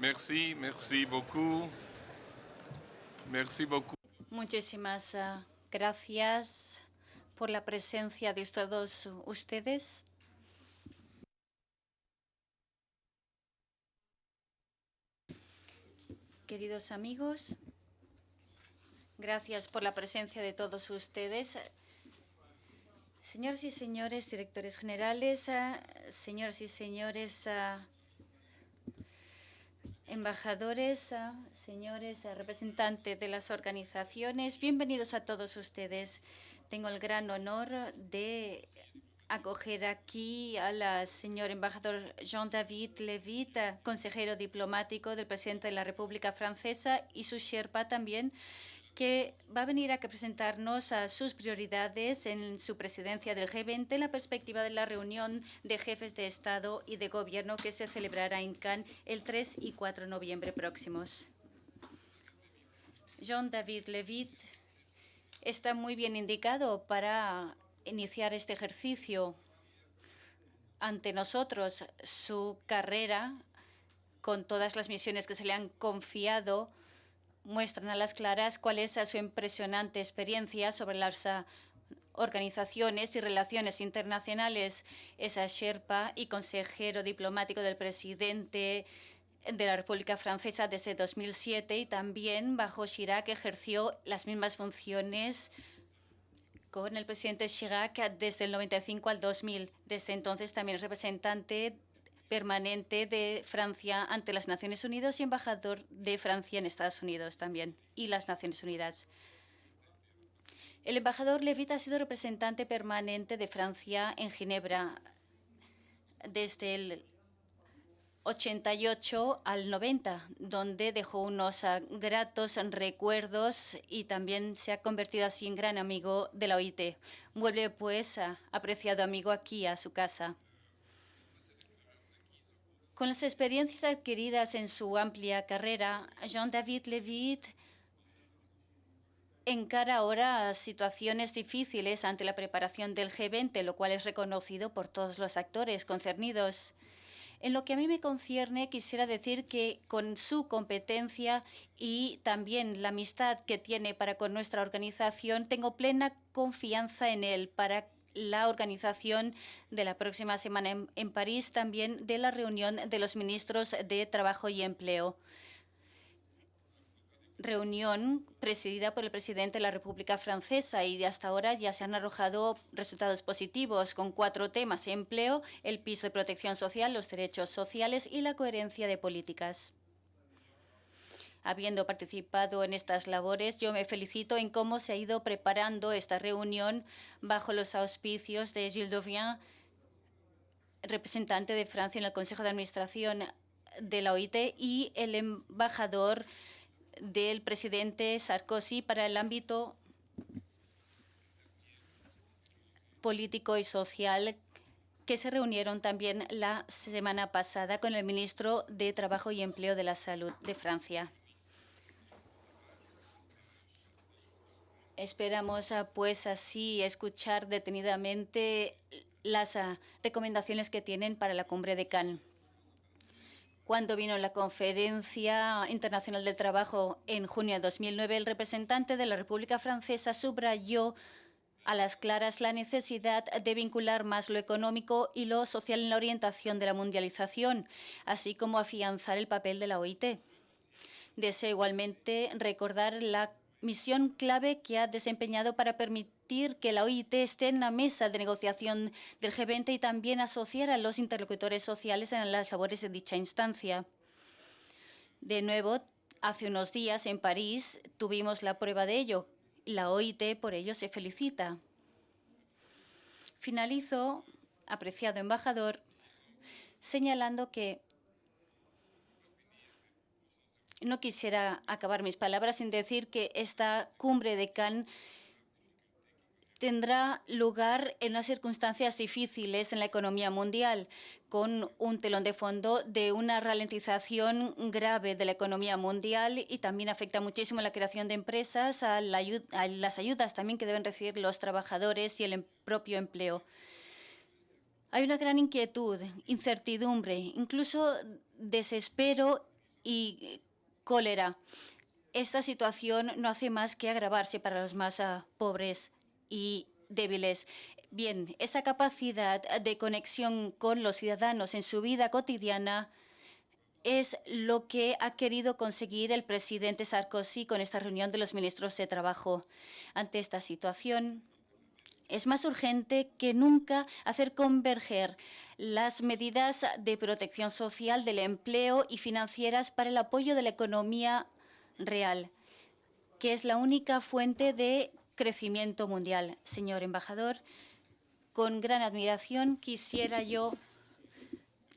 Merci, merci beaucoup. Merci beaucoup. Muchísimas gracias por la presencia de todos ustedes. Queridos amigos, gracias por la presencia de todos ustedes. Señoras y señores directores generales, señoras y señores embajadores, señores representantes de las organizaciones, bienvenidos a todos ustedes. Tengo el gran honor de acoger aquí al señor embajador Jean-David Levitt, consejero diplomático del presidente de la República Francesa, y su Sherpa también, que va a venir a presentarnos a sus prioridades en su presidencia del G20 en la perspectiva de la reunión de jefes de Estado y de Gobierno que se celebrará en Cannes el 3 y 4 de noviembre próximos. Jean-David Levitt está muy bien indicado para iniciar este ejercicio. Ante nosotros, su carrera, con todas las misiones que se le han confiado, muestran a las claras cuál es su impresionante experiencia sobre las organizaciones y relaciones internacionales. Es Sherpa y consejero diplomático del presidente de la República Francesa desde 2007 y también bajo Chirac ejerció las mismas funciones con el presidente Chirac desde el 95 al 2000. Desde entonces también es representante permanente de Francia ante las Naciones Unidas y embajador de Francia en Estados Unidos también y las Naciones Unidas. El embajador Levitt ha sido representante permanente de Francia en Ginebra desde el 88 al 90, donde dejó unos gratos recuerdos y también se ha convertido así en gran amigo de la OIT. Vuelve pues apreciado amigo aquí a su casa. Con las experiencias adquiridas en su amplia carrera, Jean-David Levitt encara ahora situaciones difíciles ante la preparación del G20, lo cual es reconocido por todos los actores concernidos. En lo que a mí me concierne, quisiera decir que con su competencia y también la amistad que tiene para con nuestra organización, tengo plena confianza en él para la organización de la próxima semana en París, también de la reunión de los ministros de Trabajo y Empleo. Reunión presidida por el presidente de la República Francesa y hasta ahora ya se han arrojado resultados positivos con 4 temas: empleo, el piso de protección social, los derechos sociales y la coherencia de políticas. Habiendo participado en estas labores, yo me felicito en cómo se ha ido preparando esta reunión bajo los auspicios de Gilles Dauvian, representante de Francia en el Consejo de Administración de la OIT, y el embajador del presidente Sarkozy para el ámbito político y social, que se reunieron también la semana pasada con el ministro de Trabajo y Empleo de la Salud de Francia. Esperamos pues así escuchar detenidamente las recomendaciones que tienen para la cumbre de Cannes. Cuando vino la Conferencia Internacional del Trabajo en junio de 2009, el representante de la República Francesa subrayó a las claras la necesidad de vincular más lo económico y lo social en la orientación de la mundialización, así como afianzar el papel de la OIT. Deseo igualmente recordar la misión clave que ha desempeñado para permitir que la OIT esté en la mesa de negociación del G20 y también asociar a los interlocutores sociales en las labores de dicha instancia. De nuevo, hace unos días en París tuvimos la prueba de ello. La OIT por ello se felicita. Finalizo, apreciado embajador, señalando que no quisiera acabar mis palabras sin decir que esta cumbre de Cannes tendrá lugar en unas circunstancias difíciles en la economía mundial, con un telón de fondo de una ralentización grave de la economía mundial, y también afecta muchísimo la creación de empresas, a las ayudas también que deben recibir los trabajadores y el propio empleo. Hay una gran inquietud, incertidumbre, incluso desespero y cólera. Esta situación no hace más que agravarse para los más pobres y débiles. Bien, esa capacidad de conexión con los ciudadanos en su vida cotidiana es lo que ha querido conseguir el presidente Sarkozy con esta reunión de los ministros de Trabajo. Ante esta situación, es más urgente que nunca hacer converger las medidas de protección social, del empleo y financieras para el apoyo de la economía real, que es la única fuente de crecimiento mundial. Señor embajador, con gran admiración quisiera yo,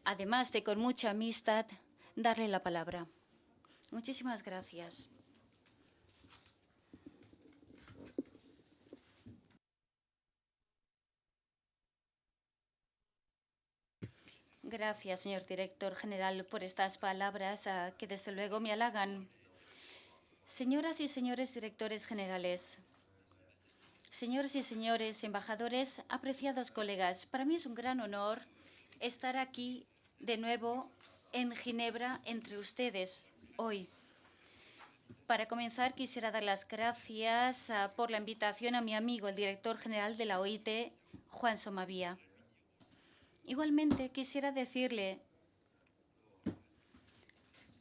además de con mucha amistad, darle la palabra. Muchísimas gracias. Gracias, señor director general, por estas palabras que desde luego me halagan. Señoras y señores directores generales, señoras y señores embajadores, apreciados colegas, para mí es un gran honor estar aquí de nuevo en Ginebra entre ustedes hoy. Para comenzar, quisiera dar las gracias por la invitación a mi amigo, el director general de la OIT, Juan Somavía. Igualmente, quisiera decirle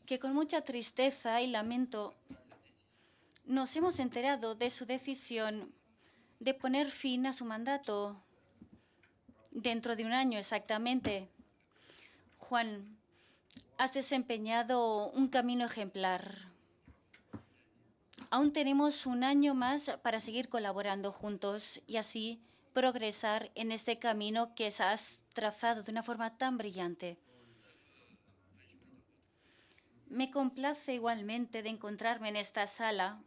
que con mucha tristeza y lamento nos hemos enterado de su decisión de poner fin a su mandato dentro de un año exactamente. Juan, has desempeñado un camino ejemplar. Aún tenemos un año más para seguir colaborando juntos y así progresar en este camino que has trazado de una forma tan brillante. Me complace igualmente de encontrarme en esta sala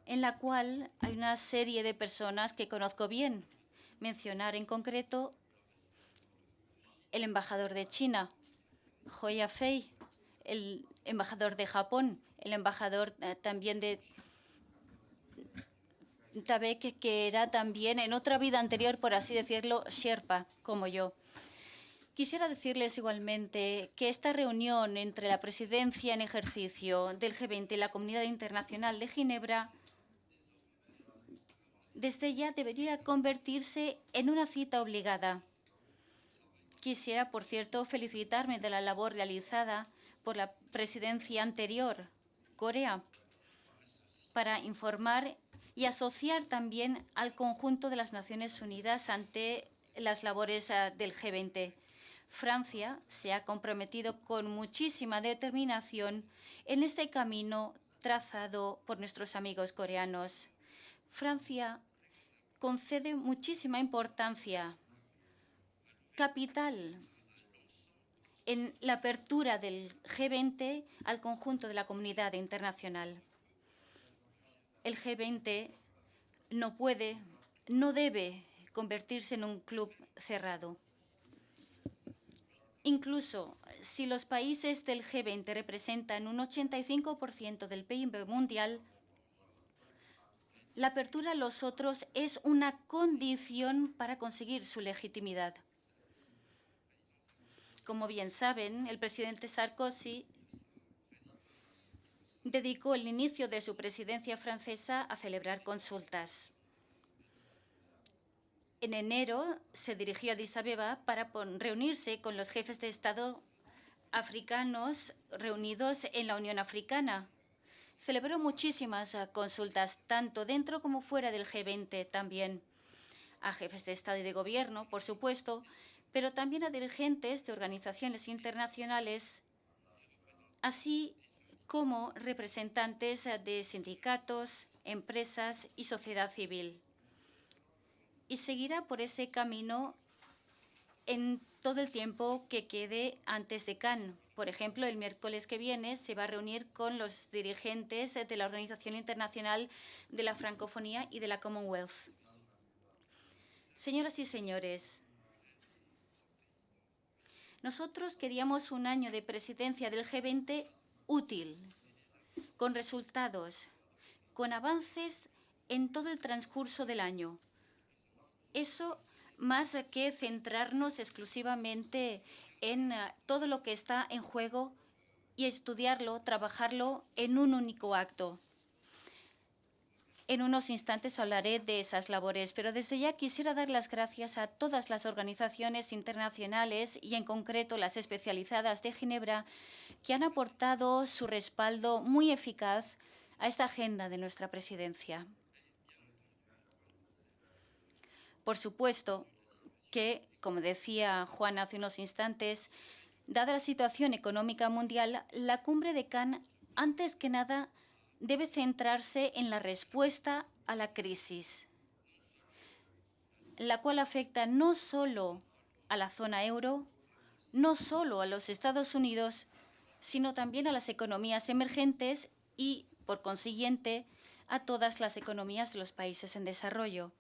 en la cual hay una serie de personas que conozco bien. Mencionar en concreto el embajador de China, Hou Yafei, el embajador de Japón, el embajador también de Tabek, que era también en otra vida anterior, por así decirlo, Sherpa, como yo. Quisiera decirles igualmente que esta reunión entre la presidencia en ejercicio del G20 y la Comunidad Internacional de Ginebra desde ya debería convertirse en una cita obligada. Quisiera, por cierto, felicitarme de la labor realizada por la presidencia anterior, Corea, para informar y asociar también al conjunto de las Naciones Unidas ante las labores del G20. Francia se ha comprometido con muchísima determinación en este camino trazado por nuestros amigos coreanos. Francia concede muchísima importancia capital en la apertura del G20 al conjunto de la comunidad internacional. El G20 no puede, no debe convertirse en un club cerrado. Incluso si los países del G20 representan un 85% del PIB mundial, la apertura a los otros es una condición para conseguir su legitimidad. Como bien saben, el presidente Sarkozy dedicó el inicio de su presidencia francesa a celebrar consultas. En enero se dirigió a Addis Abeba para reunirse con los jefes de Estado africanos reunidos en la Unión Africana. Celebró muchísimas consultas, tanto dentro como fuera del G20 también, a jefes de Estado y de Gobierno, por supuesto, pero también a dirigentes de organizaciones internacionales, así como representantes de sindicatos, empresas y sociedad civil. Y seguirá por ese camino en todo el tiempo que quede antes de Cannes. Por ejemplo, el miércoles que viene se va a reunir con los dirigentes de la Organización Internacional de la Francofonía y de la Commonwealth. Señoras y señores, nosotros queríamos un año de presidencia del G20 útil, con resultados, con avances en todo el transcurso del año. Eso más que centrarnos exclusivamente en todo lo que está en juego y estudiarlo, trabajarlo en un único acto. En unos instantes hablaré de esas labores, pero desde ya quisiera dar las gracias a todas las organizaciones internacionales y en concreto las especializadas de Ginebra que han aportado su respaldo muy eficaz a esta agenda de nuestra presidencia. Por supuesto que, como decía Juan hace unos instantes, dada la situación económica mundial, la cumbre de Cannes, antes que nada, debe centrarse en la respuesta a la crisis, la cual afecta no solo a la zona euro, no solo a los Estados Unidos, sino también a las economías emergentes y, por consiguiente, a todas las economías de los países en desarrollo.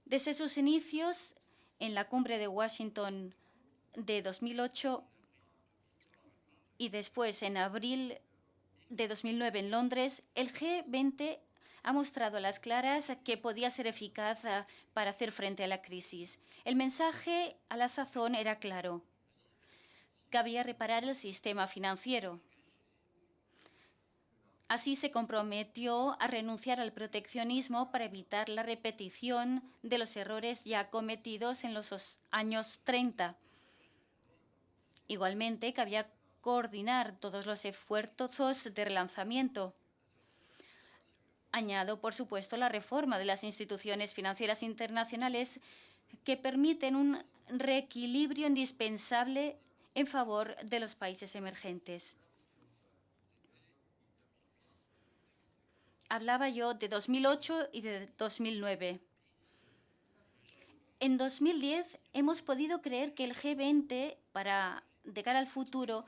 Desde sus inicios en la cumbre de Washington de 2008 y después en abril de 2009 en Londres, el G20 ha mostrado a las claras que podía ser eficaz para hacer frente a la crisis. El mensaje a la sazón era claro. Cabía reparar el sistema financiero. Así se comprometió a renunciar al proteccionismo para evitar la repetición de los errores ya cometidos en los años 30. Igualmente, cabía coordinar todos los esfuerzos de relanzamiento. Añado, por supuesto, la reforma de las instituciones financieras internacionales que permiten un reequilibrio indispensable en favor de los países emergentes. Hablaba yo de 2008 y de 2009. En 2010 hemos podido creer que el G20, de cara al futuro,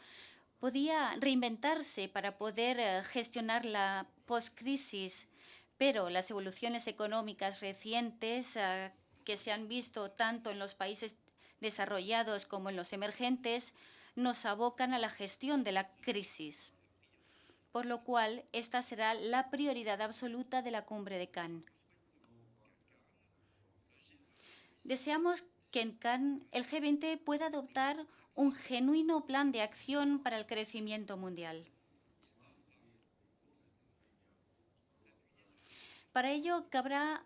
podía reinventarse para poder gestionar la postcrisis, pero las evoluciones económicas recientes que se han visto tanto en los países desarrollados como en los emergentes nos abocan a la gestión de la crisis, por lo cual esta será la prioridad absoluta de la cumbre de Cannes. Deseamos que en Cannes el G20 pueda adoptar un genuino plan de acción para el crecimiento mundial. Para ello, cabrá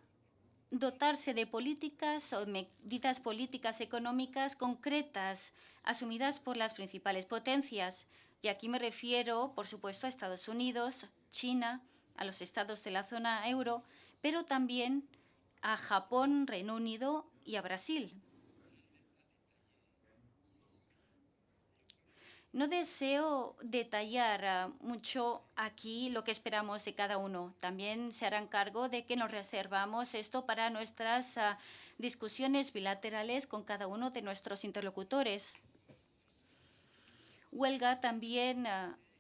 dotarse de políticas o medidas políticas económicas concretas asumidas por las principales potencias. Y aquí me refiero, por supuesto, a Estados Unidos, China, a los estados de la zona euro, pero también a Japón, Reino Unido y a Brasil. No deseo detallar mucho aquí lo que esperamos de cada uno. También se harán cargo de que nos reservamos esto para nuestras discusiones bilaterales con cada uno de nuestros interlocutores. Huelga también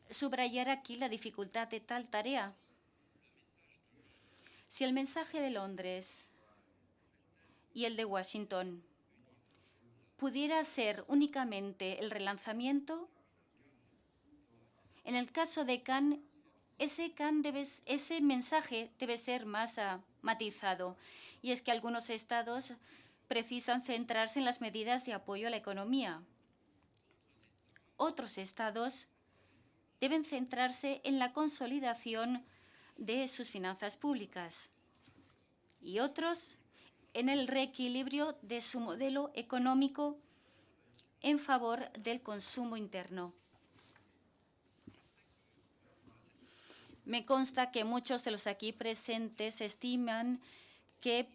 subrayar aquí la dificultad de tal tarea. Si el mensaje de Londres y el de Washington pudiera ser únicamente el relanzamiento, en el caso de Cannes, ese mensaje debe ser más matizado. Y es que algunos estados precisan centrarse en las medidas de apoyo a la economía. Otros estados deben centrarse en la consolidación de sus finanzas públicas. Y otros en el reequilibrio de su modelo económico en favor del consumo interno. Me consta que muchos de los aquí presentes estiman que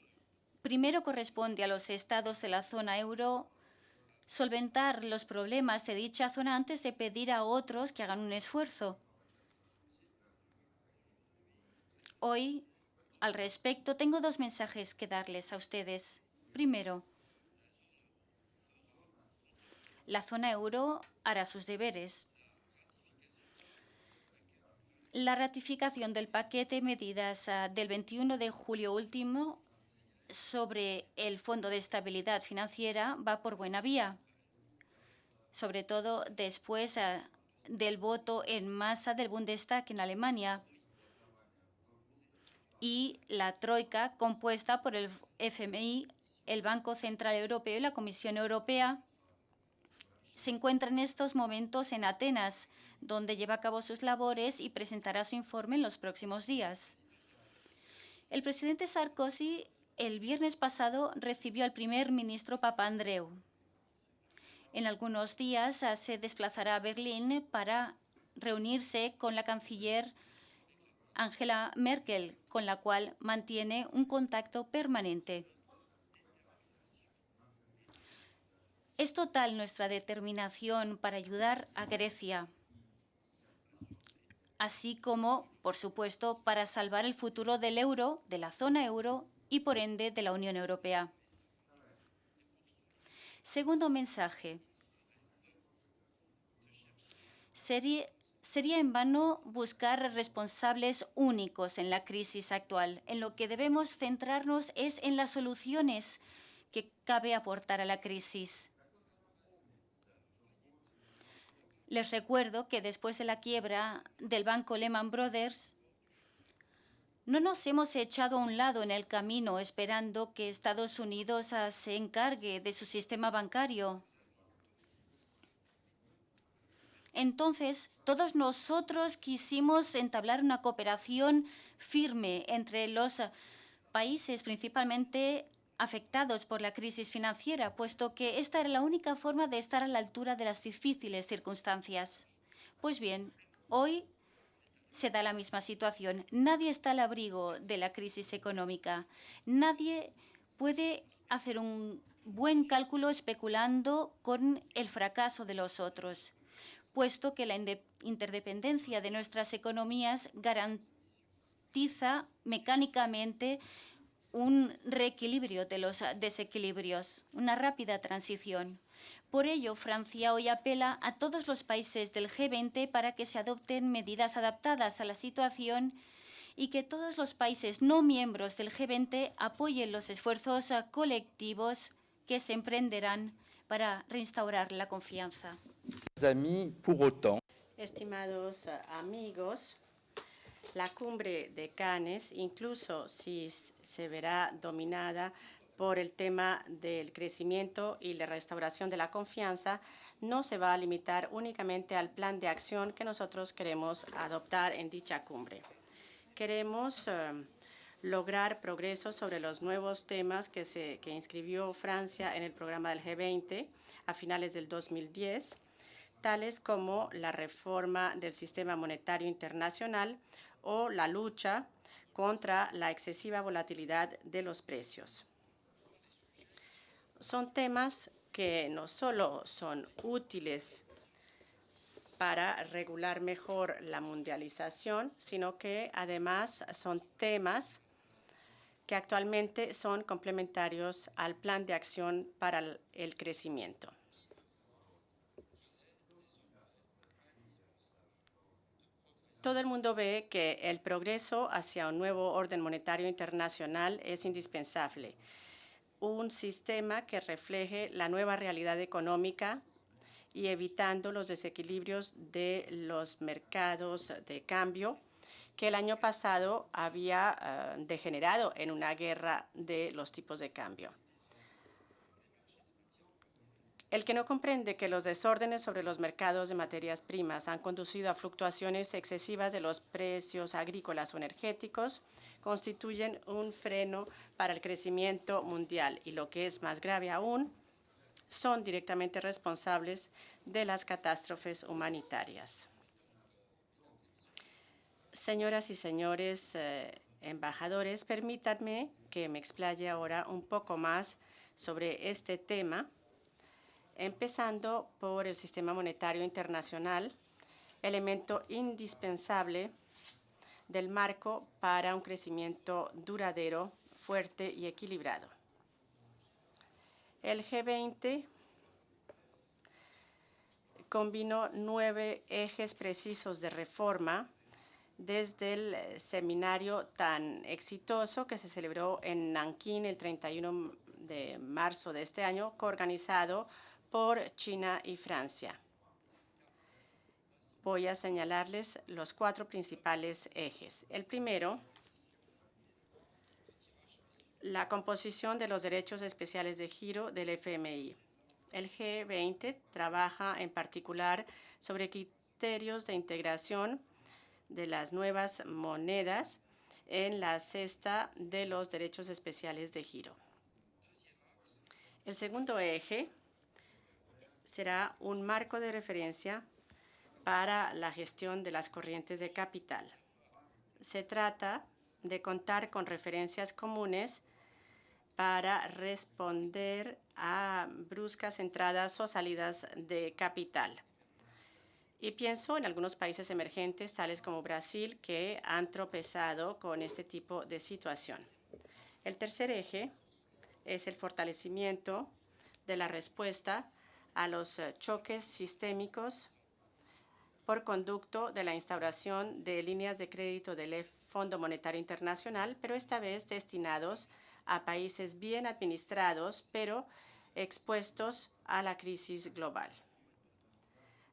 primero corresponde a los estados de la zona euro solventar los problemas de dicha zona antes de pedir a otros que hagan un esfuerzo. Hoy, al respecto, tengo dos mensajes que darles a ustedes. Primero, la zona euro hará sus deberes. La ratificación del paquete de medidas del 21 de julio último sobre el Fondo de Estabilidad Financiera va por buena vía, sobre todo después del voto en masa del Bundestag en Alemania y la troika compuesta por el FMI, el Banco Central Europeo y la Comisión Europea se encuentra en estos momentos en Atenas, donde lleva a cabo sus labores y presentará su informe en los próximos días. El presidente Sarkozy el viernes pasado recibió al primer ministro Papandreou. En algunos días se desplazará a Berlín para reunirse con la canciller Angela Merkel, con la cual mantiene un contacto permanente. Es total nuestra determinación para ayudar a Grecia, así como, por supuesto, para salvar el futuro del euro, de la zona euro y, por ende, de la Unión Europea. Segundo mensaje. Sería en vano buscar responsables únicos en la crisis actual. En lo que debemos centrarnos es en las soluciones que cabe aportar a la crisis. Les recuerdo que después de la quiebra del banco Lehman Brothers, no nos hemos echado a un lado en el camino esperando que Estados Unidos se encargue de su sistema bancario. Entonces, todos nosotros quisimos entablar una cooperación firme entre los países principalmente afectados por la crisis financiera, puesto que esta era la única forma de estar a la altura de las difíciles circunstancias. Pues bien, hoy se da la misma situación. Nadie está al abrigo de la crisis económica. Nadie puede hacer un buen cálculo especulando con el fracaso de los otros, puesto que la interdependencia de nuestras economías garantiza mecánicamente un reequilibrio de los desequilibrios, una rápida transición. Por ello, Francia hoy apela a todos los países del G20 para que se adopten medidas adaptadas a la situación y que todos los países no miembros del G20 apoyen los esfuerzos colectivos que se emprenderán para restaurar la confianza. Estimados amigos, la cumbre de Cannes, incluso si se verá dominada por el tema del crecimiento y la restauración de la confianza, no se va a limitar únicamente al plan de acción que nosotros queremos adoptar en dicha cumbre. Queremos lograr progreso sobre los nuevos temas que inscribió Francia en el programa del G20 a finales del 2010, tales como la reforma del sistema monetario internacional o la lucha contra la excesiva volatilidad de los precios. Son temas que no solo son útiles para regular mejor la mundialización, sino que además son temas que actualmente son complementarios al plan de acción para el crecimiento. Todo el mundo ve que el progreso hacia un nuevo orden monetario internacional es indispensable. Un sistema que refleje la nueva realidad económica y evitando los desequilibrios de los mercados de cambio que el año pasado había degenerado en una guerra de los tipos de cambio. El que no comprende que los desórdenes sobre los mercados de materias primas han conducido a fluctuaciones excesivas de los precios agrícolas o energéticos constituyen un freno para el crecimiento mundial y, lo que es más grave aún, son directamente responsables de las catástrofes humanitarias. Señoras y señores embajadores, permítanme que me explaye ahora un poco más sobre este tema, empezando por el sistema monetario internacional, elemento indispensable del marco para un crecimiento duradero, fuerte y equilibrado. El G20 combinó 9 ejes precisos de reforma desde el seminario tan exitoso que se celebró en Nankín el 31 de marzo de este año, coorganizado por China y Francia. Voy a señalarles los 4 principales ejes. El primero, la composición de los derechos especiales de giro del FMI. El G20 trabaja en particular sobre criterios de integración de las nuevas monedas en la cesta de los derechos especiales de giro. El segundo eje será un marco de referencia para la gestión de las corrientes de capital. Se trata de contar con referencias comunes para responder a bruscas entradas o salidas de capital. Y pienso en algunos países emergentes, tales como Brasil, que han tropezado con este tipo de situación. El tercer eje es el fortalecimiento de la respuesta a los choques sistémicos por conducto de la instauración de líneas de crédito del Fondo Monetario Internacional, pero esta vez destinados a países bien administrados, pero expuestos a la crisis global.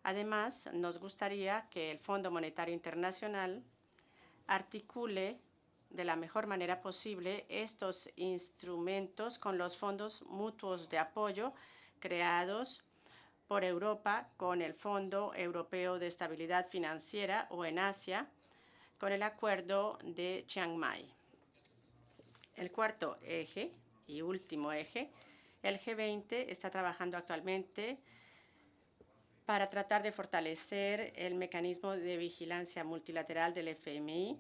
Además, nos gustaría que el Fondo Monetario Internacional articule de la mejor manera posible estos instrumentos con los fondos mutuos de apoyo creados por Europa con el Fondo Europeo de Estabilidad Financiera o en Asia con el Acuerdo de Chiang Mai. El cuarto eje y último eje, el G20 está trabajando actualmente para tratar de fortalecer el mecanismo de vigilancia multilateral del FMI,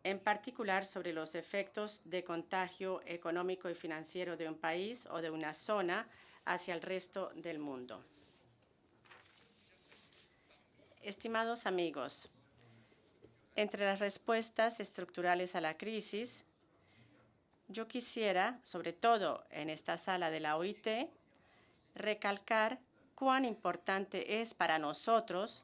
en particular sobre los efectos de contagio económico y financiero de un país o de una zona hacia el resto del mundo. Estimados amigos, entre las respuestas estructurales a la crisis, yo quisiera, sobre todo en esta sala de la OIT, recalcar cuán importante es para nosotros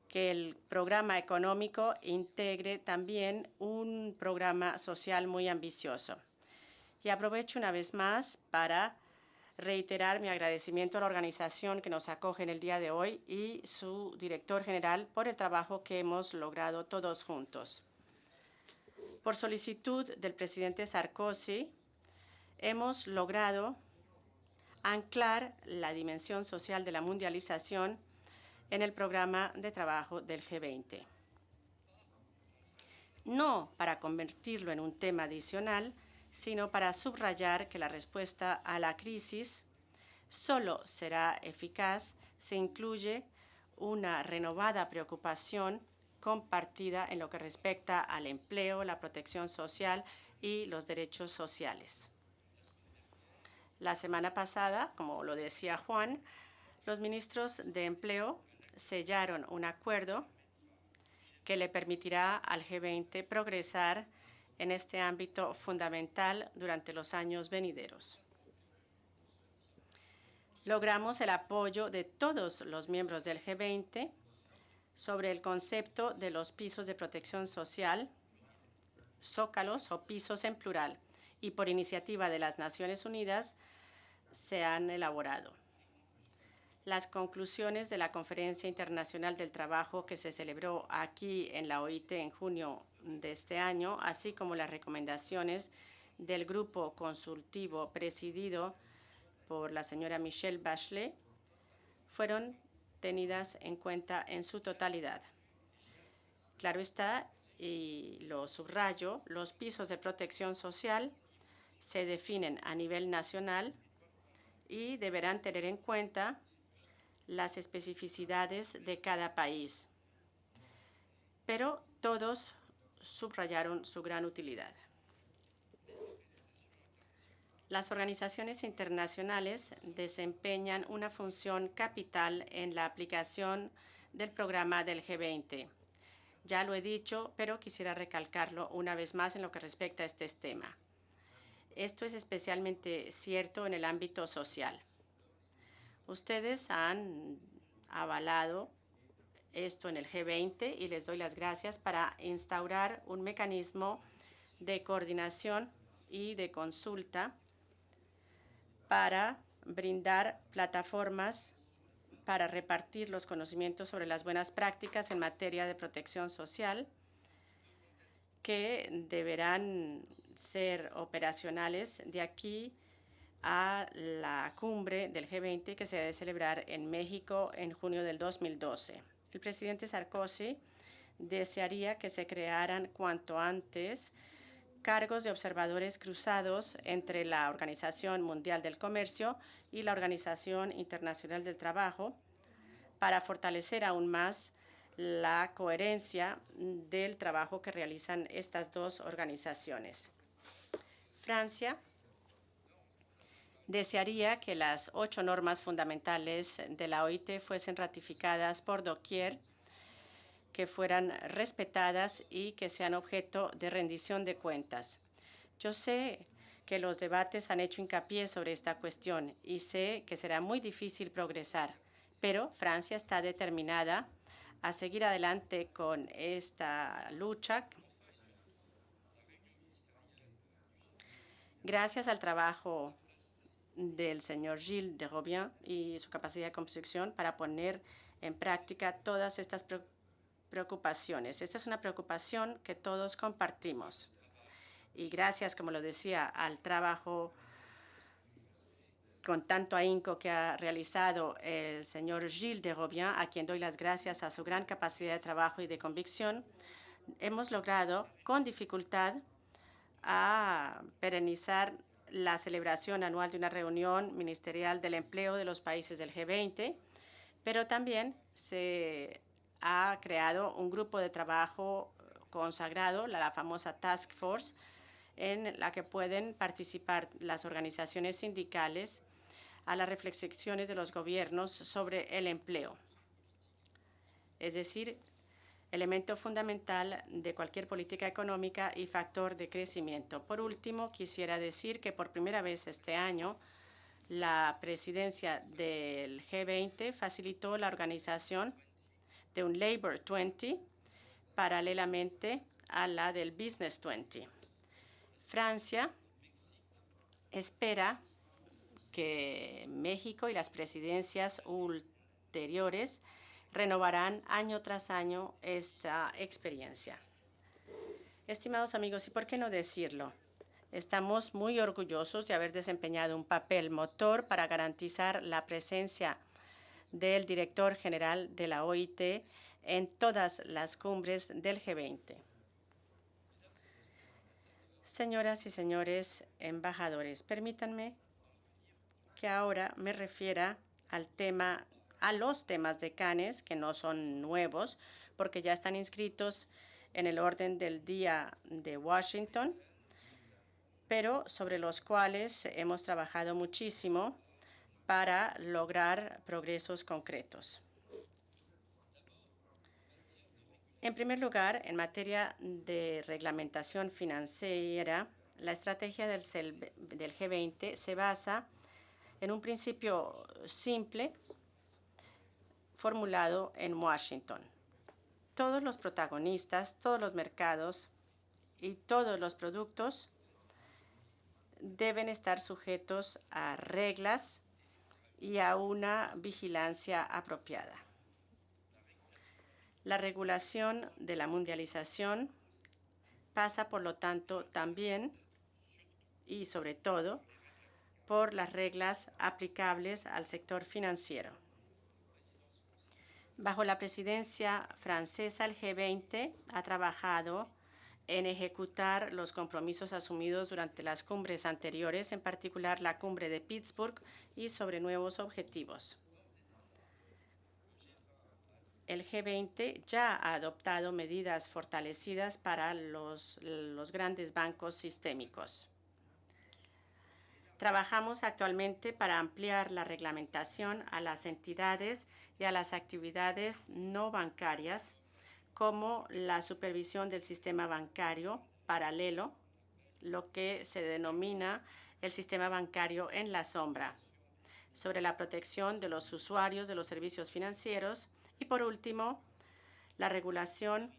que el programa económico integre también un programa social muy ambicioso. Y aprovecho una vez más para reiterar mi agradecimiento a la organización que nos acoge en el día de hoy y su director general por el trabajo que hemos logrado todos juntos. Por solicitud del presidente Sarkozy, hemos logrado anclar la dimensión social de la mundialización en el programa de trabajo del G20. No para convertirlo en un tema adicional, sino para subrayar que la respuesta a la crisis solo será eficaz si incluye una renovada preocupación compartida en lo que respecta al empleo, la protección social y los derechos sociales. La semana pasada, como lo decía Juan, los ministros de Empleo sellaron un acuerdo que le permitirá al G20 progresar en este ámbito fundamental durante los años venideros. Logramos el apoyo de todos los miembros del G20 sobre el concepto de los pisos de protección social, zócalos o pisos en plural, y por iniciativa de las Naciones Unidas se han elaborado. Las conclusiones de la Conferencia Internacional del Trabajo que se celebró aquí en la OIT en junio de este año, así como las recomendaciones del grupo consultivo presidido por la señora Michelle Bachelet, fueron tenidas en cuenta en su totalidad. Claro está, y lo subrayo, los pisos de protección social se definen a nivel nacional y deberán tener en cuenta las especificidades de cada país, pero todos subrayaron su gran utilidad. Las organizaciones internacionales desempeñan una función capital en la aplicación del programa del G20. Ya lo he dicho, pero quisiera recalcarlo una vez más en lo que respecta a este tema. Esto es especialmente cierto en el ámbito social. Ustedes han avalado esto en el G20 y les doy las gracias para instaurar un mecanismo de coordinación y de consulta para brindar plataformas para repartir los conocimientos sobre las buenas prácticas en materia de protección social que deberán ser operacionales de aquí a la cumbre del G20 que se debe celebrar en México en junio del 2012. El presidente Sarkozy desearía que se crearan cuanto antes cargos de observadores cruzados entre la Organización Mundial del Comercio y la Organización Internacional del Trabajo para fortalecer aún más la coherencia del trabajo que realizan estas dos organizaciones. Francia desearía que las 8 normas fundamentales de la OIT fuesen ratificadas por doquier, que fueran respetadas y que sean objeto de rendición de cuentas. Yo sé que los debates han hecho hincapié sobre esta cuestión y sé que será muy difícil progresar, pero Francia está determinada a seguir adelante con esta lucha. Gracias al trabajo del señor Gilles de Robien y su capacidad de construcción para poner en práctica todas estas preocupaciones. Esta es una preocupación que todos compartimos. Y gracias, como lo decía, al trabajo con tanto ahínco que ha realizado el señor Gilles de Robien, a quien doy las gracias a su gran capacidad de trabajo y de convicción, hemos logrado con dificultad a perenizar la celebración anual de una reunión ministerial del empleo de los países del G20, pero también se ha creado un grupo de trabajo consagrado, la famosa Task Force, en la que pueden participar las organizaciones sindicales a las reflexiones de los gobiernos sobre el empleo. Es decir, elemento fundamental de cualquier política económica y factor de crecimiento. Por último, quisiera decir que por primera vez este año, la presidencia del G20 facilitó la organización de un Labor 20 paralelamente a la del Business 20. Francia espera que México y las presidencias ulteriores renovarán año tras año esta experiencia. Estimados amigos, ¿y por qué no decirlo? Estamos muy orgullosos de haber desempeñado un papel motor para garantizar la presencia del director general de la OIT en todas las cumbres del G20. Señoras y señores embajadores, permítanme que ahora me refiera a los temas de Cannes, que no son nuevos, porque ya están inscritos en el orden del día de Washington, pero sobre los cuales hemos trabajado muchísimo para lograr progresos concretos. En primer lugar, en materia de reglamentación financiera, la estrategia del G20 se basa en un principio simple formulado en Washington. Todos los protagonistas, todos los mercados y todos los productos deben estar sujetos a reglas y a una vigilancia apropiada. La regulación de la mundialización pasa, por lo tanto, también y sobre todo por las reglas aplicables al sector financiero. Bajo la presidencia francesa, el G20 ha trabajado en ejecutar los compromisos asumidos durante las cumbres anteriores, en particular la cumbre de Pittsburgh, y sobre nuevos objetivos. El G20 ya ha adoptado medidas fortalecidas para los grandes bancos sistémicos. Trabajamos actualmente para ampliar la reglamentación a las entidades y a las actividades no bancarias, como la supervisión del sistema bancario paralelo, lo que se denomina el sistema bancario en la sombra, sobre la protección de los usuarios de los servicios financieros y, por último, la regulación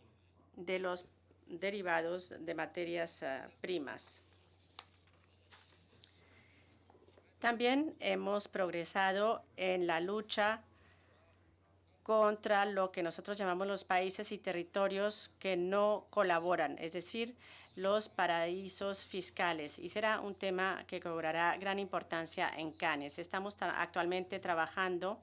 de los derivados de materias primas. También hemos progresado en la lucha contra lo que nosotros llamamos los países y territorios que no colaboran, es decir, los paraísos fiscales. Y será un tema que cobrará gran importancia en Cannes. Estamos actualmente trabajando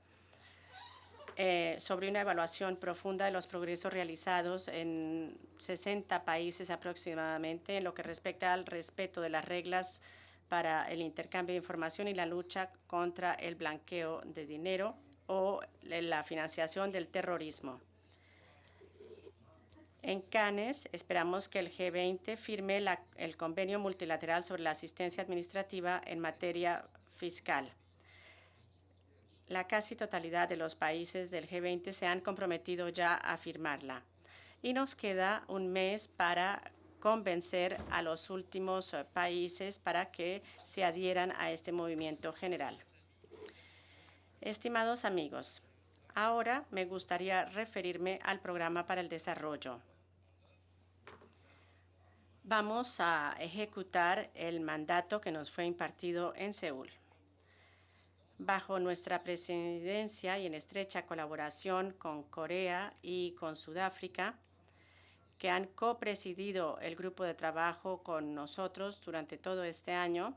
sobre una evaluación profunda de los progresos realizados en 60 países aproximadamente en lo que respecta al respeto de las reglas para el intercambio de información y la lucha contra el blanqueo de dinero o la financiación del terrorismo. En Cannes esperamos que el G20 firme el convenio multilateral sobre la asistencia administrativa en materia fiscal. La casi totalidad de los países del G20 se han comprometido ya a firmarla. Y nos queda un mes para convencer a los últimos países para que se adhieran a este movimiento general. Estimados amigos, ahora me gustaría referirme al programa para el desarrollo. Vamos a ejecutar el mandato que nos fue impartido en Seúl. Bajo nuestra presidencia y en estrecha colaboración con Corea y con Sudáfrica, que han copresidido el grupo de trabajo con nosotros durante todo este año,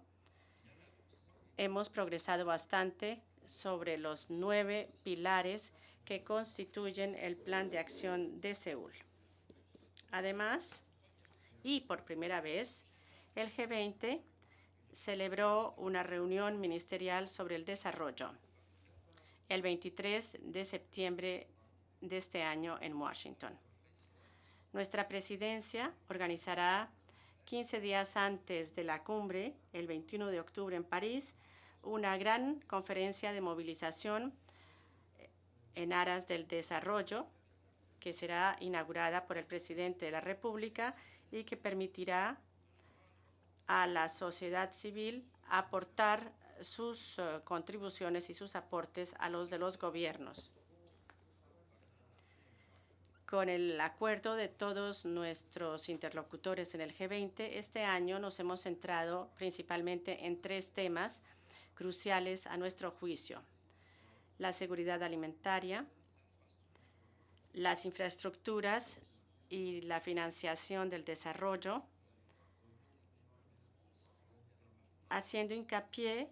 hemos progresado bastante sobre los 9 pilares que constituyen el Plan de Acción de Seúl. Además, y por primera vez, el G20 celebró una reunión ministerial sobre el desarrollo el 23 de septiembre de este año en Washington. Nuestra presidencia organizará 15 días antes de la cumbre, el 21 de octubre en París, una gran conferencia de movilización en aras del desarrollo que será inaugurada por el presidente de la República y que permitirá a la sociedad civil aportar sus contribuciones y sus aportes a los de los gobiernos. Con el acuerdo de todos nuestros interlocutores en el G20, este año nos hemos centrado principalmente en 3 temas cruciales a nuestro juicio: la seguridad alimentaria, las infraestructuras y la financiación del desarrollo, haciendo hincapié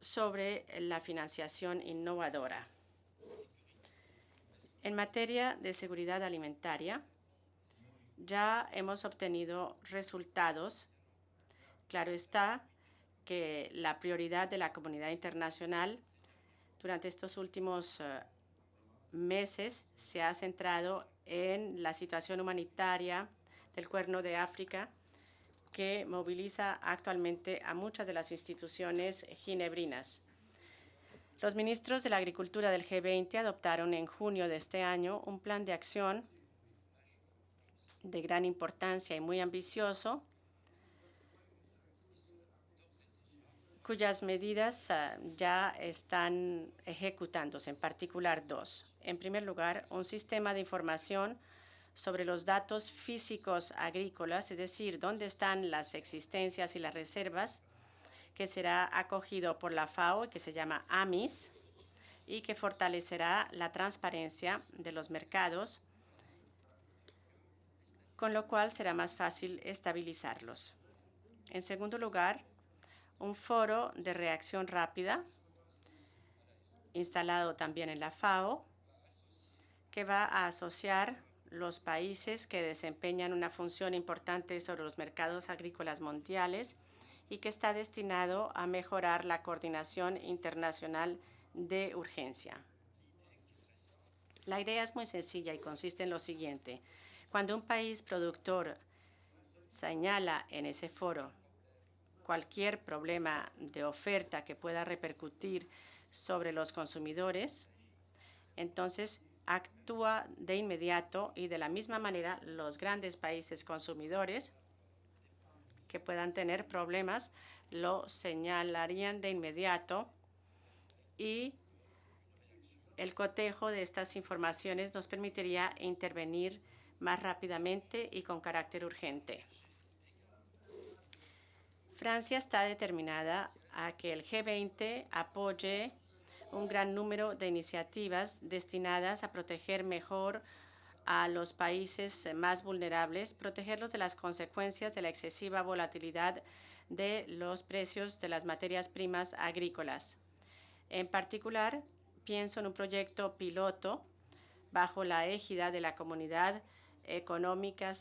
sobre la financiación innovadora. En materia de seguridad alimentaria, ya hemos obtenido resultados. Claro está que la prioridad de la comunidad internacional durante estos últimos meses se ha centrado en la situación humanitaria del Cuerno de África, que moviliza actualmente a muchas de las instituciones ginebrinas. Los ministros de la Agricultura del G20 adoptaron en junio de este año un plan de acción de gran importancia y muy ambicioso, cuyas medidas ya están ejecutándose, en particular 2. En primer lugar, un sistema de información sobre los datos físicos agrícolas, es decir, dónde están las existencias y las reservas, que será acogido por la FAO y que se llama AMIS, y que fortalecerá la transparencia de los mercados, con lo cual será más fácil estabilizarlos. En segundo lugar, un foro de reacción rápida, instalado también en la FAO, que va a asociar los países que desempeñan una función importante sobre los mercados agrícolas mundiales y que está destinado a mejorar la coordinación internacional de urgencia. La idea es muy sencilla y consiste en lo siguiente. Cuando un país productor señala en ese foro cualquier problema de oferta que pueda repercutir sobre los consumidores, entonces actúa de inmediato y de la misma manera los grandes países consumidores que puedan tener problemas lo señalarían de inmediato y el cotejo de estas informaciones nos permitiría intervenir más rápidamente y con carácter urgente. Francia está determinada a que el G20 apoye un gran número de iniciativas destinadas a proteger mejor a los países más vulnerables, protegerlos de las consecuencias de la excesiva volatilidad de los precios de las materias primas agrícolas. En particular, pienso en un proyecto piloto bajo la égida de la Comunidad Económica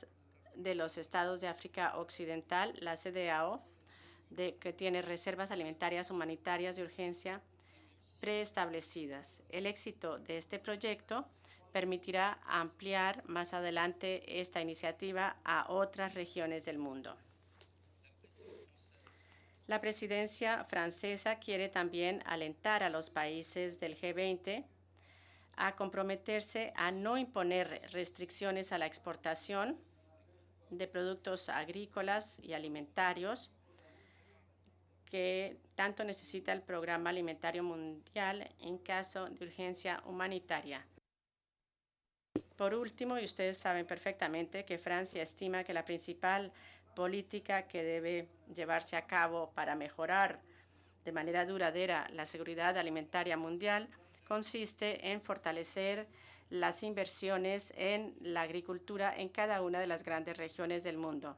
de los Estados de África Occidental, la CEDEAO, que tiene reservas alimentarias humanitarias de urgencia preestablecidas. El éxito de este proyecto permitirá ampliar más adelante esta iniciativa a otras regiones del mundo. La presidencia francesa quiere también alentar a los países del G20 a comprometerse a no imponer restricciones a la exportación de productos agrícolas y alimentarios que tanto necesita el Programa Alimentario Mundial en caso de urgencia humanitaria. Por último, y ustedes saben perfectamente que Francia estima que la principal política que debe llevarse a cabo para mejorar de manera duradera la seguridad alimentaria mundial consiste en fortalecer las inversiones en la agricultura en cada una de las grandes regiones del mundo.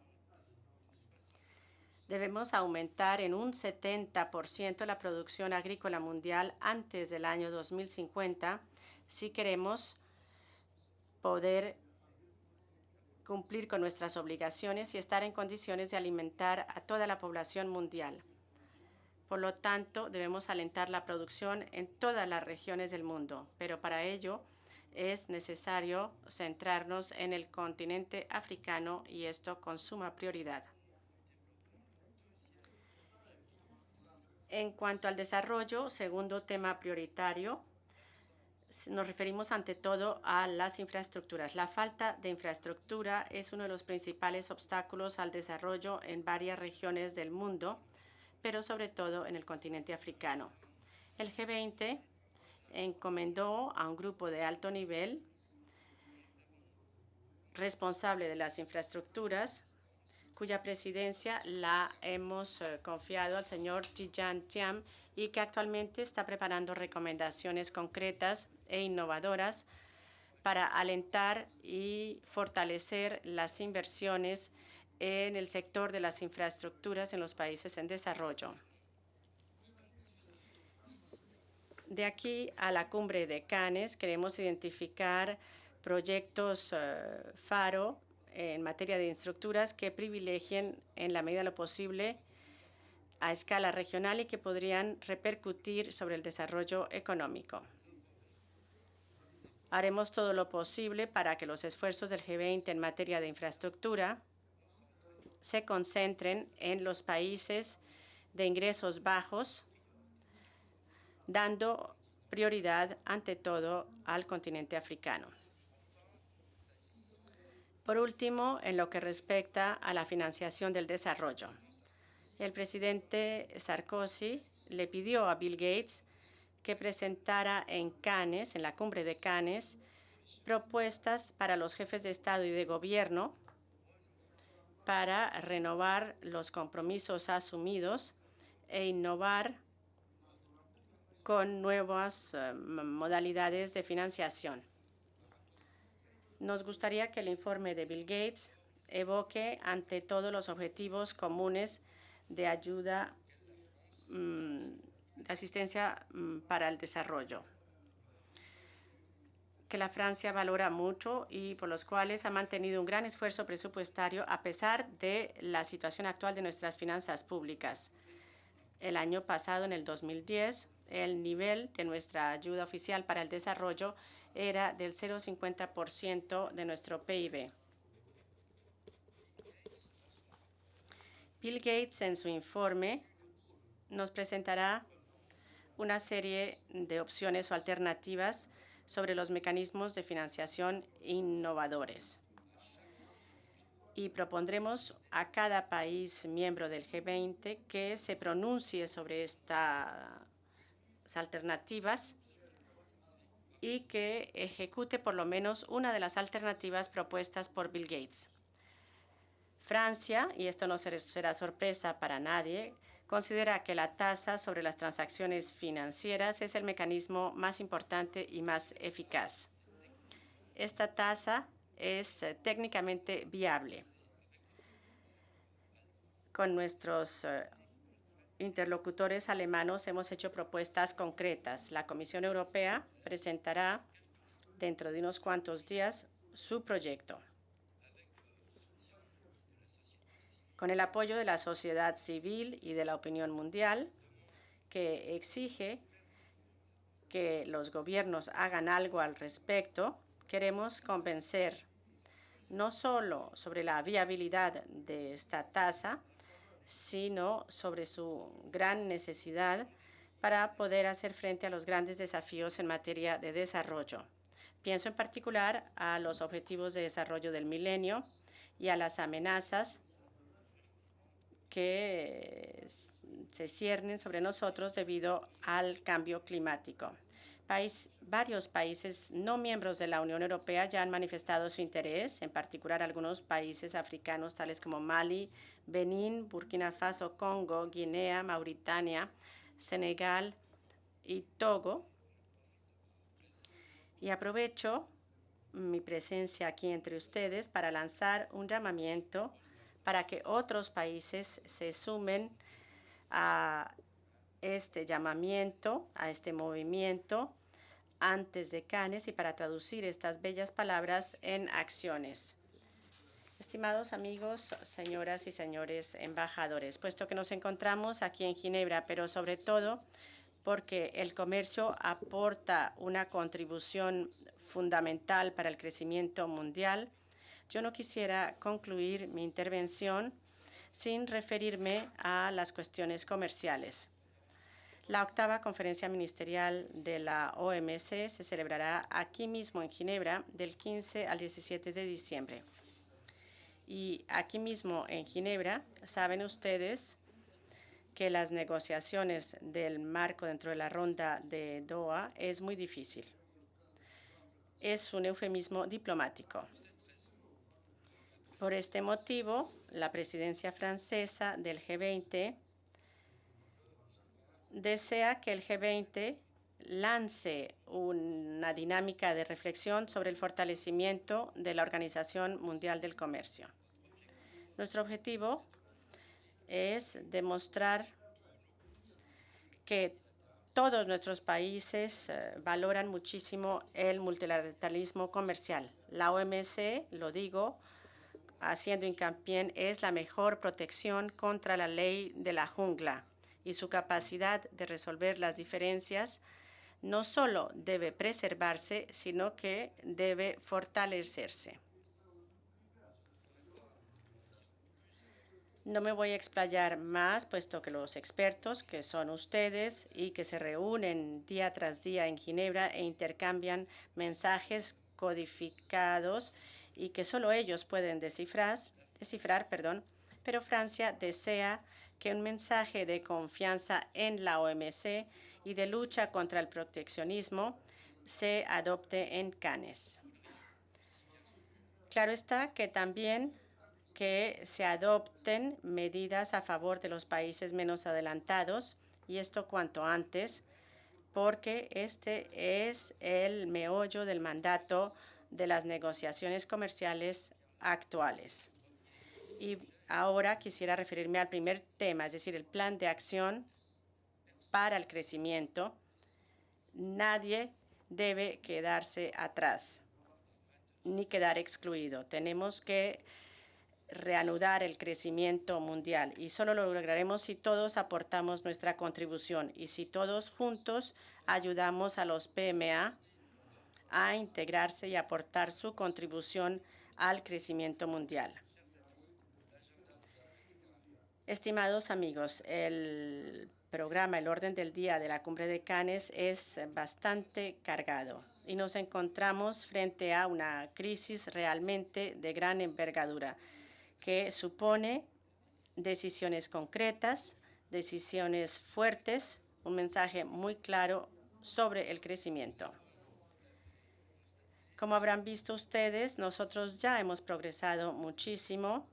Debemos aumentar en un 70% la producción agrícola mundial antes del año 2050 si queremos poder cumplir con nuestras obligaciones y estar en condiciones de alimentar a toda la población mundial. Por lo tanto, debemos alentar la producción en todas las regiones del mundo, pero para ello es necesario centrarnos en el continente africano y esto con suma prioridad. En cuanto al desarrollo, segundo tema prioritario, nos referimos ante todo a las infraestructuras. La falta de infraestructura es uno de los principales obstáculos al desarrollo en varias regiones del mundo, pero sobre todo en el continente africano. El G20 encomendó a un grupo de alto nivel responsable de las infraestructuras, cuya presidencia la hemos confiado al señor Tidjane Thiam y que actualmente está preparando recomendaciones concretas e innovadoras para alentar y fortalecer las inversiones en el sector de las infraestructuras en los países en desarrollo. De aquí a la cumbre de Cannes queremos identificar proyectos faro en materia de infraestructuras que privilegien en la medida de lo posible a escala regional y que podrían repercutir sobre el desarrollo económico. Haremos todo lo posible para que los esfuerzos del G20 en materia de infraestructura se concentren en los países de ingresos bajos, dando prioridad ante todo al continente africano. Por último, en lo que respecta a la financiación del desarrollo, el presidente Sarkozy le pidió a Bill Gates que presentara en Cannes, en la cumbre de Cannes, propuestas para los jefes de Estado y de Gobierno para renovar los compromisos asumidos e innovar con nuevas modalidades de financiación. Nos gustaría que el informe de Bill Gates evoque ante todo los objetivos comunes de ayuda, de asistencia para el desarrollo, que la Francia valora mucho y por los cuales ha mantenido un gran esfuerzo presupuestario a pesar de la situación actual de nuestras finanzas públicas. El año pasado, en el 2010, el nivel de nuestra ayuda oficial para el desarrollo era del 0,50% de nuestro PIB. Bill Gates, en su informe, nos presentará una serie de opciones o alternativas sobre los mecanismos de financiación innovadores. Y propondremos a cada país miembro del G20 que se pronuncie sobre estas alternativas y que ejecute por lo menos una de las alternativas propuestas por Bill Gates. Francia, y esto no será sorpresa para nadie, considera que la tasa sobre las transacciones financieras es el mecanismo más importante y más eficaz. Esta tasa es técnicamente viable. Con nuestros interlocutores alemanes hemos hecho propuestas concretas. La Comisión Europea presentará dentro de unos cuantos días su proyecto. Con el apoyo de la sociedad civil y de la opinión mundial, que exige que los gobiernos hagan algo al respecto, queremos convencer no solo sobre la viabilidad de esta tasa, sino sobre su gran necesidad para poder hacer frente a los grandes desafíos en materia de desarrollo. Pienso en particular a los objetivos de desarrollo del milenio y a las amenazas que se ciernen sobre nosotros debido al cambio climático. Varios países no miembros de la Unión Europea ya han manifestado su interés, en particular algunos países africanos tales como Mali, Benín, Burkina Faso, Congo, Guinea, Mauritania, Senegal y Togo. Y aprovecho mi presencia aquí entre ustedes para lanzar un llamamiento para que otros países se sumen a este llamamiento, a este movimiento antes de Cannes y para traducir estas bellas palabras en acciones. Estimados amigos, señoras y señores embajadores, puesto que nos encontramos aquí en Ginebra, pero sobre todo porque el comercio aporta una contribución fundamental para el crecimiento mundial, yo no quisiera concluir mi intervención sin referirme a las cuestiones comerciales. La 8ª Conferencia Ministerial de la OMC se celebrará aquí mismo en Ginebra del 15 al 17 de diciembre. Y aquí mismo en Ginebra, saben ustedes que las negociaciones del marco dentro de la ronda de Doha es muy difícil. Es un eufemismo diplomático. Por este motivo, la presidencia francesa del G20 desea que el G20 lance una dinámica de reflexión sobre el fortalecimiento de la Organización Mundial del Comercio. Nuestro objetivo es demostrar que todos nuestros países valoran muchísimo el multilateralismo comercial. La OMC, lo digo, haciendo hincapié, es la mejor protección contra la ley de la jungla y su capacidad de resolver las diferencias no solo debe preservarse, sino que debe fortalecerse. No me voy a explayar más, puesto que los expertos, que son ustedes y que se reúnen día tras día en Ginebra e intercambian mensajes codificados y que solo ellos pueden descifrar, pero Francia desea que un mensaje de confianza en la OMC y de lucha contra el proteccionismo se adopte en Cannes. Claro está que también que se adopten medidas a favor de los países menos adelantados, y esto cuanto antes, porque este es el meollo del mandato de las negociaciones comerciales actuales. Y ahora quisiera referirme al primer tema, es decir, el plan de acción para el crecimiento. Nadie debe quedarse atrás ni quedar excluido. Tenemos que reanudar el crecimiento mundial y solo lo lograremos si todos aportamos nuestra contribución y si todos juntos ayudamos a los PMA a integrarse y aportar su contribución al crecimiento mundial. Estimados amigos, el programa, el orden del día de la Cumbre de Cannes es bastante cargado y nos encontramos frente a una crisis realmente de gran envergadura que supone decisiones concretas, decisiones fuertes, un mensaje muy claro sobre el crecimiento. Como habrán visto ustedes, nosotros ya hemos progresado muchísimo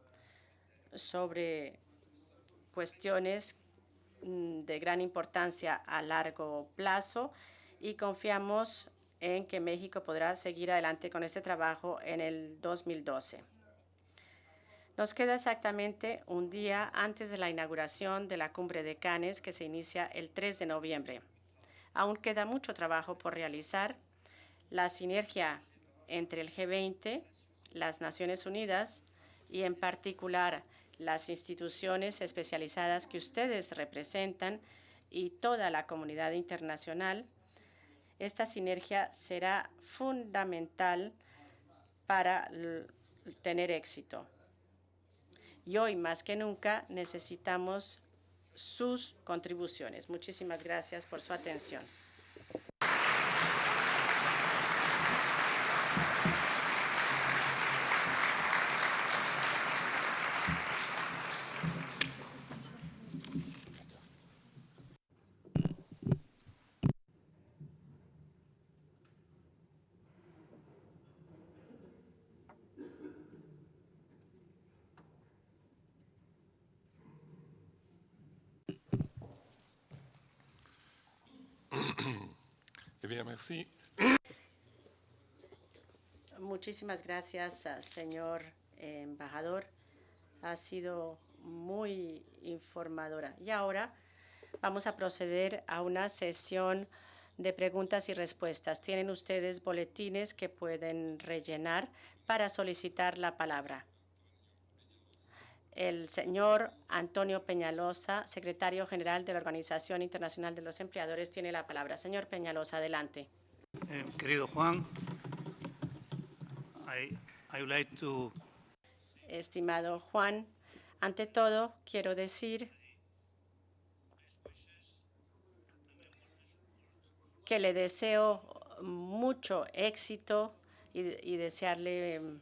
sobre cuestiones de gran importancia a largo plazo y confiamos en que México podrá seguir adelante con este trabajo en el 2012. Nos queda exactamente un día antes de la inauguración de la Cumbre de Cannes, que se inicia el 3 de noviembre. Aún queda mucho trabajo por realizar. La sinergia entre el G20, las Naciones Unidas y en particular las instituciones especializadas que ustedes representan y toda la comunidad internacional, esta sinergia será fundamental para tener éxito. Y hoy más que nunca necesitamos sus contribuciones. Muchísimas gracias por su atención. Bien, merci. Muchísimas gracias, señor embajador. Ha sido muy informadora. Y ahora vamos a proceder a una sesión de preguntas y respuestas. Tienen ustedes boletines que pueden rellenar para solicitar la palabra. El señor Antonio Peñalosa, secretario general de la Organización Internacional de los Empleadores, tiene la palabra. Señor Peñalosa, adelante. Querido Juan, I would like to... Estimado Juan, ante todo quiero decir que le deseo mucho éxito y desearle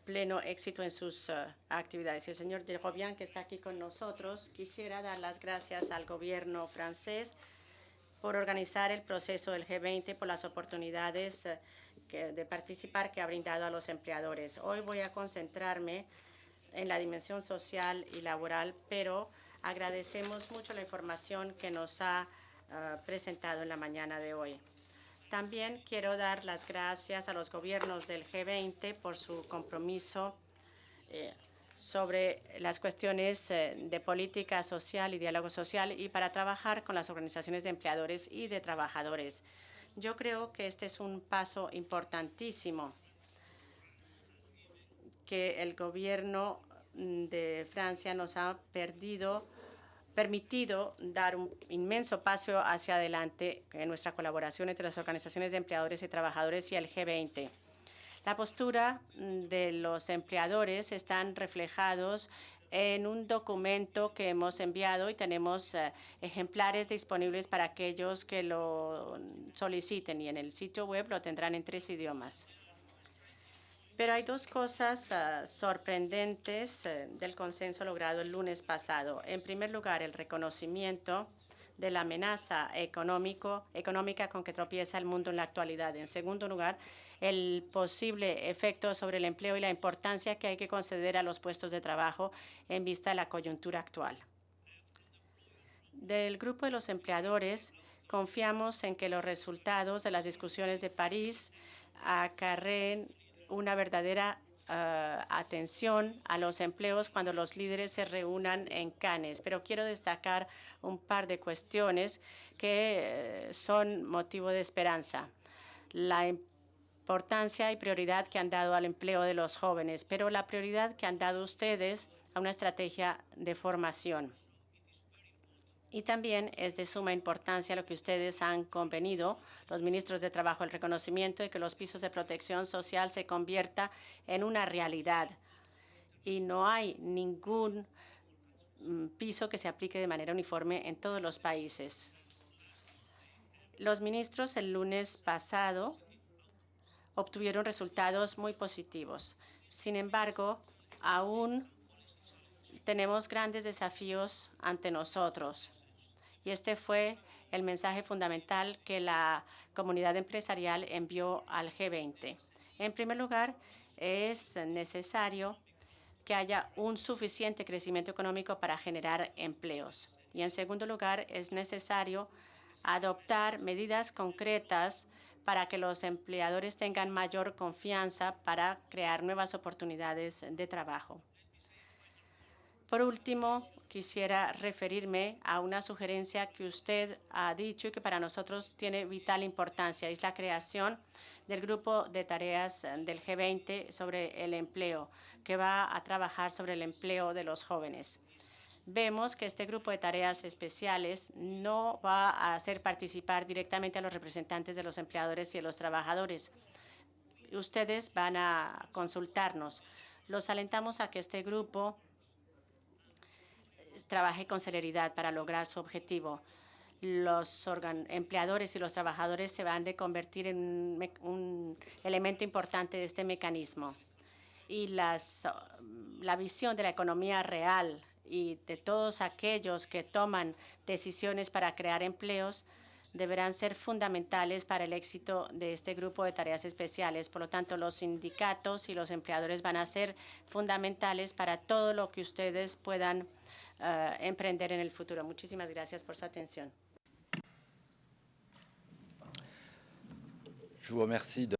pleno éxito en sus actividades. El señor de Robian, que está aquí con nosotros, quisiera dar las gracias al gobierno francés por organizar el proceso del G20, por las oportunidades de participar que ha brindado a los empleadores. Hoy voy a concentrarme en la dimensión social y laboral, pero agradecemos mucho la información que nos ha presentado en la mañana de hoy. También quiero dar las gracias a los gobiernos del G20 por su compromiso sobre las cuestiones de política social y diálogo social y para trabajar con las organizaciones de empleadores y de trabajadores. Yo creo que este es un paso importantísimo que el gobierno de Francia nos ha permitido dar un inmenso paso hacia adelante en nuestra colaboración entre las organizaciones de empleadores y trabajadores y el G20. La postura de los empleadores están reflejados en un documento que hemos enviado y tenemos ejemplares disponibles para aquellos que lo soliciten y en el sitio web lo tendrán en 3 idiomas. Pero hay dos cosas sorprendentes del consenso logrado el lunes pasado. En primer lugar, el reconocimiento de la amenaza económica con que tropieza el mundo en la actualidad. En segundo lugar, el posible efecto sobre el empleo y la importancia que hay que conceder a los puestos de trabajo en vista de la coyuntura actual. Del grupo de los empleadores, confiamos en que los resultados de las discusiones de París acarreen una verdadera atención a los empleos cuando los líderes se reúnan en Cannes. Pero quiero destacar un par de cuestiones que son motivo de esperanza. La importancia y prioridad que han dado al empleo de los jóvenes, pero la prioridad que han dado ustedes a una estrategia de formación. Y también es de suma importancia lo que ustedes han convenido, los ministros de Trabajo, el reconocimiento de que los pisos de protección social se convierta en una realidad. Y no hay ningún piso que se aplique de manera uniforme en todos los países. Los ministros el lunes pasado obtuvieron resultados muy positivos. Sin embargo, aún tenemos grandes desafíos ante nosotros. Y este fue el mensaje fundamental que la comunidad empresarial envió al G20. En primer lugar, es necesario que haya un suficiente crecimiento económico para generar empleos. Y en segundo lugar, es necesario adoptar medidas concretas para que los empleadores tengan mayor confianza para crear nuevas oportunidades de trabajo. Por último, quisiera referirme a una sugerencia que usted ha dicho y que para nosotros tiene vital importancia. Es la creación del grupo de tareas del G20 sobre el empleo, que va a trabajar sobre el empleo de los jóvenes. Vemos que este grupo de tareas especiales no va a hacer participar directamente a los representantes de los empleadores y de los trabajadores. Ustedes van a consultarnos. Los alentamos a que este grupo trabaje con celeridad para lograr su objetivo. Los empleadores y los trabajadores se van a convertir en un elemento importante de este mecanismo. Y la visión de la economía real y de todos aquellos que toman decisiones para crear empleos deberán ser fundamentales para el éxito de este grupo de tareas especiales. Por lo tanto, los sindicatos y los empleadores van a ser fundamentales para todo lo que ustedes puedan emprender en el futuro. Muchísimas gracias por su atención. Je vous remercie de...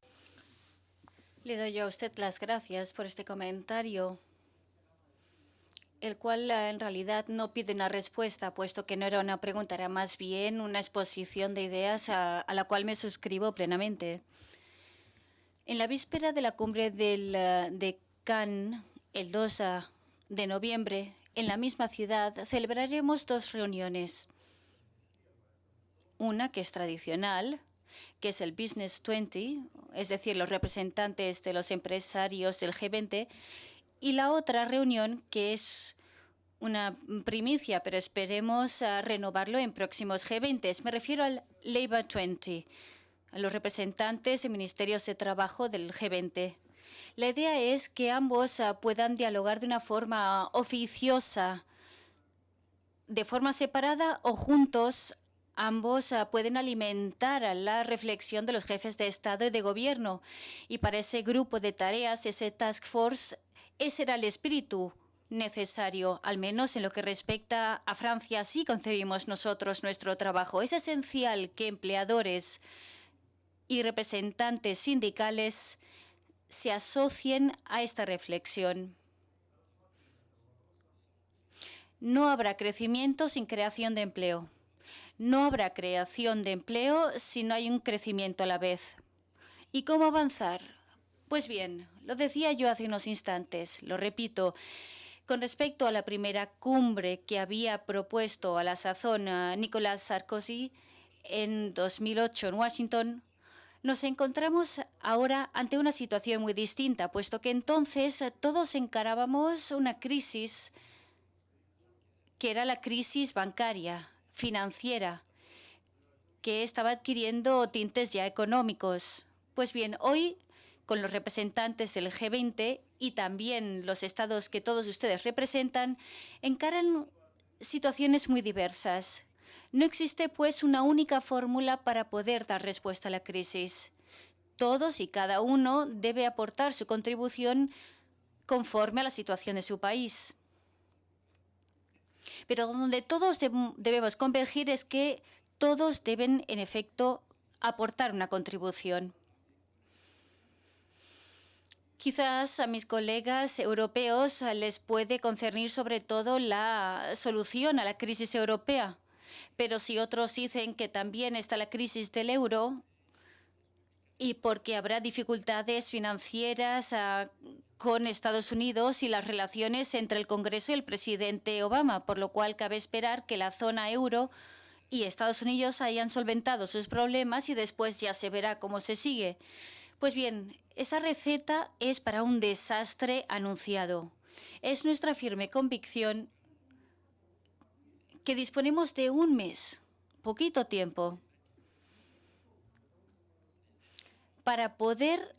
Le doy a usted las gracias por este comentario, el cual en realidad no pide una respuesta, puesto que no era una pregunta, era más bien una exposición de ideas a la cual me suscribo plenamente. En la víspera de la cumbre de Cannes, el 2 de noviembre, en la misma ciudad, celebraremos dos reuniones. Una que es tradicional, que es el Business 20, es decir, los representantes de los empresarios del G20, y la otra reunión que es una primicia, pero esperemos renovarlo en próximos G20. Me refiero al Labour 20, a los representantes de ministerios de trabajo del G20. La idea es que ambos puedan dialogar de una forma oficiosa, de forma separada o juntos. Ambos pueden alimentar a la reflexión de los jefes de Estado y de Gobierno. Y para ese grupo de tareas, ese task force, ese era el espíritu necesario, al menos en lo que respecta a Francia. Así concebimos nosotros nuestro trabajo. Es esencial que empleadores y representantes sindicales se asocien a esta reflexión. No habrá crecimiento sin creación de empleo. No habrá creación de empleo si no hay un crecimiento a la vez. ¿Y cómo avanzar? Pues bien, lo decía yo hace unos instantes, lo repito. Con respecto a la primera cumbre que había propuesto a la sazón Nicolas Sarkozy en 2008 en Washington, nos encontramos ahora ante una situación muy distinta, puesto que entonces todos encarábamos una crisis que era la crisis bancaria, financiera, que estaba adquiriendo tintes ya económicos. Pues bien, hoy, con los representantes del G20 y también los estados que todos ustedes representan, encaran situaciones muy diversas. No existe, pues, una única fórmula para poder dar respuesta a la crisis. Todos y cada uno debe aportar su contribución conforme a la situación de su país. Pero donde todos debemos convergir es que todos deben, en efecto, aportar una contribución. Quizás a mis colegas europeos les puede concernir sobre todo la solución a la crisis europea, pero si otros dicen que también está la crisis del euro y porque habrá dificultades financieras con Estados Unidos y las relaciones entre el Congreso y el presidente Obama, por lo cual cabe esperar que la zona euro y Estados Unidos hayan solventado sus problemas y después ya se verá cómo se sigue. Pues bien, esa receta es para un desastre anunciado. Es nuestra firme convicción que disponemos de un mes, poquito tiempo, para poder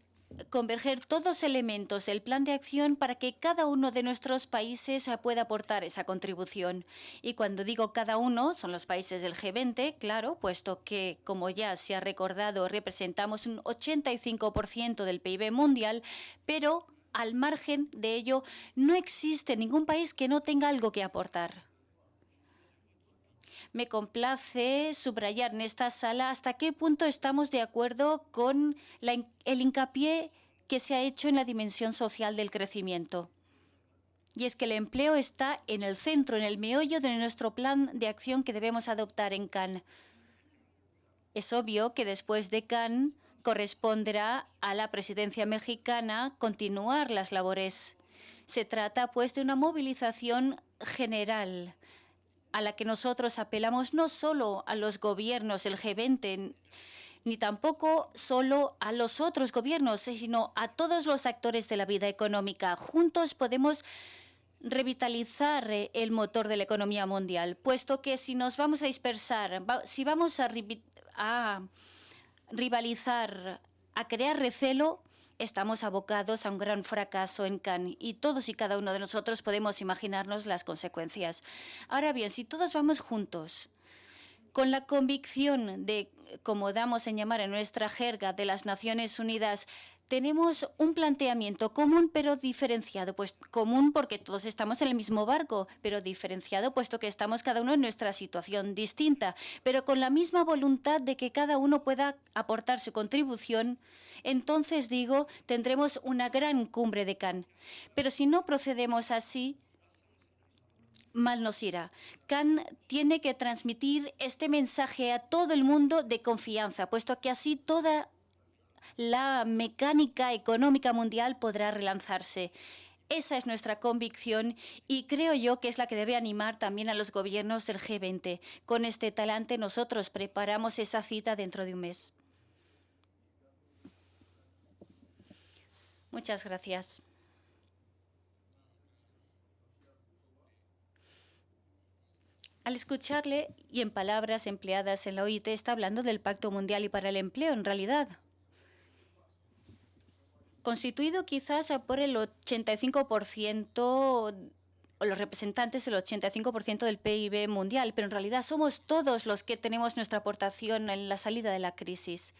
converger todos los elementos del plan de acción para que cada uno de nuestros países pueda aportar esa contribución. Y cuando digo cada uno, son los países del G20, claro, puesto que, como ya se ha recordado, representamos un 85% del PIB mundial, pero al margen de ello, no existe ningún país que no tenga algo que aportar. Me complace subrayar en esta sala hasta qué punto estamos de acuerdo con el hincapié que se ha hecho en la dimensión social del crecimiento. Y es que el empleo está en el centro, en el meollo de nuestro plan de acción que debemos adoptar en Cannes. Es obvio que después de Cannes corresponderá a la presidencia mexicana continuar las labores. Se trata, pues, de una movilización general a la que nosotros apelamos no solo a los gobiernos del G20, ni tampoco solo a los otros gobiernos, sino a todos los actores de la vida económica. Juntos podemos revitalizar el motor de la economía mundial, puesto que si nos vamos a dispersar, si vamos a rivalizar, a crear recelo, estamos abocados a un gran fracaso en Cannes y todos y cada uno de nosotros podemos imaginarnos las consecuencias. Ahora bien, si todos vamos juntos, con la convicción de, como damos en llamar en nuestra jerga de las Naciones Unidas, tenemos un planteamiento común pero diferenciado, pues común porque todos estamos en el mismo barco, pero diferenciado puesto que estamos cada uno en nuestra situación distinta, pero con la misma voluntad de que cada uno pueda aportar su contribución. Entonces, digo, tendremos una gran cumbre de Cannes. Pero si no procedemos así, mal nos irá. Cannes tiene que transmitir este mensaje a todo el mundo de confianza, puesto que así toda la mecánica económica mundial podrá relanzarse. Esa es nuestra convicción y creo yo que es la que debe animar también a los gobiernos del G20. Con este talante nosotros preparamos esa cita dentro de un mes. Muchas gracias. Al escucharle y en palabras empleadas en la OIT está hablando del Pacto Mundial y para el Empleo, en realidad. Constituido quizás por el 85% o los representantes del 85% del PIB mundial, pero en realidad somos todos los que tenemos nuestra aportación en la salida de la crisis.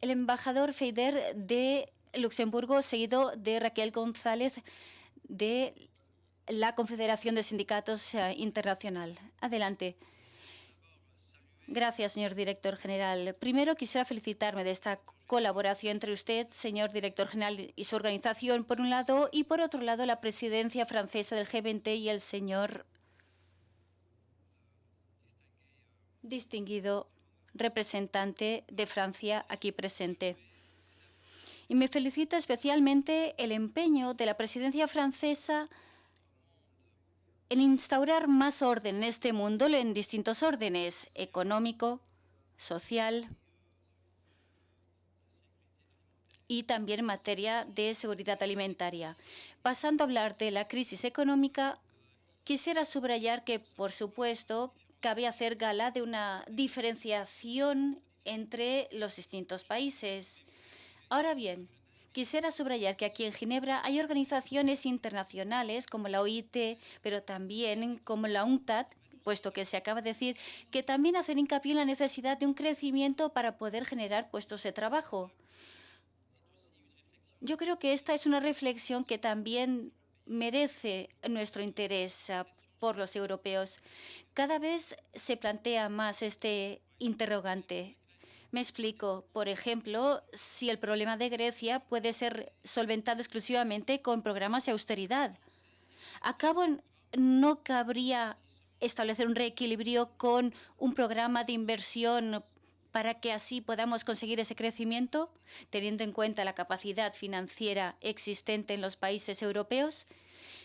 El embajador Feider de Luxemburgo, seguido de Raquel González de la Confederación de Sindicatos Internacional. Adelante. Gracias, señor director general. Primero quisiera felicitarme de esta colaboración entre usted, señor director general, y su organización, por un lado, y por otro lado, la presidencia francesa del G20 y el señor distinguido representante de Francia aquí presente. Y me felicito especialmente el empeño de la presidencia francesa en instaurar más orden en este mundo en distintos órdenes: económico, social y también en materia de seguridad alimentaria. Pasando a hablar de la crisis económica, quisiera subrayar que, por supuesto, cabe hacer gala de una diferenciación entre los distintos países. Ahora bien, quisiera subrayar que aquí en Ginebra hay organizaciones internacionales como la OIT, pero también como la UNCTAD, puesto que se acaba de decir, que también hacen hincapié en la necesidad de un crecimiento para poder generar puestos de trabajo. Yo creo que esta es una reflexión que también merece nuestro interés por los europeos. Cada vez se plantea más este interrogante. Me explico. Por ejemplo, si el problema de Grecia puede ser solventado exclusivamente con programas de austeridad. ¿Acaso no cabría establecer un reequilibrio con un programa de inversión para que así podamos conseguir ese crecimiento, teniendo en cuenta la capacidad financiera existente en los países europeos?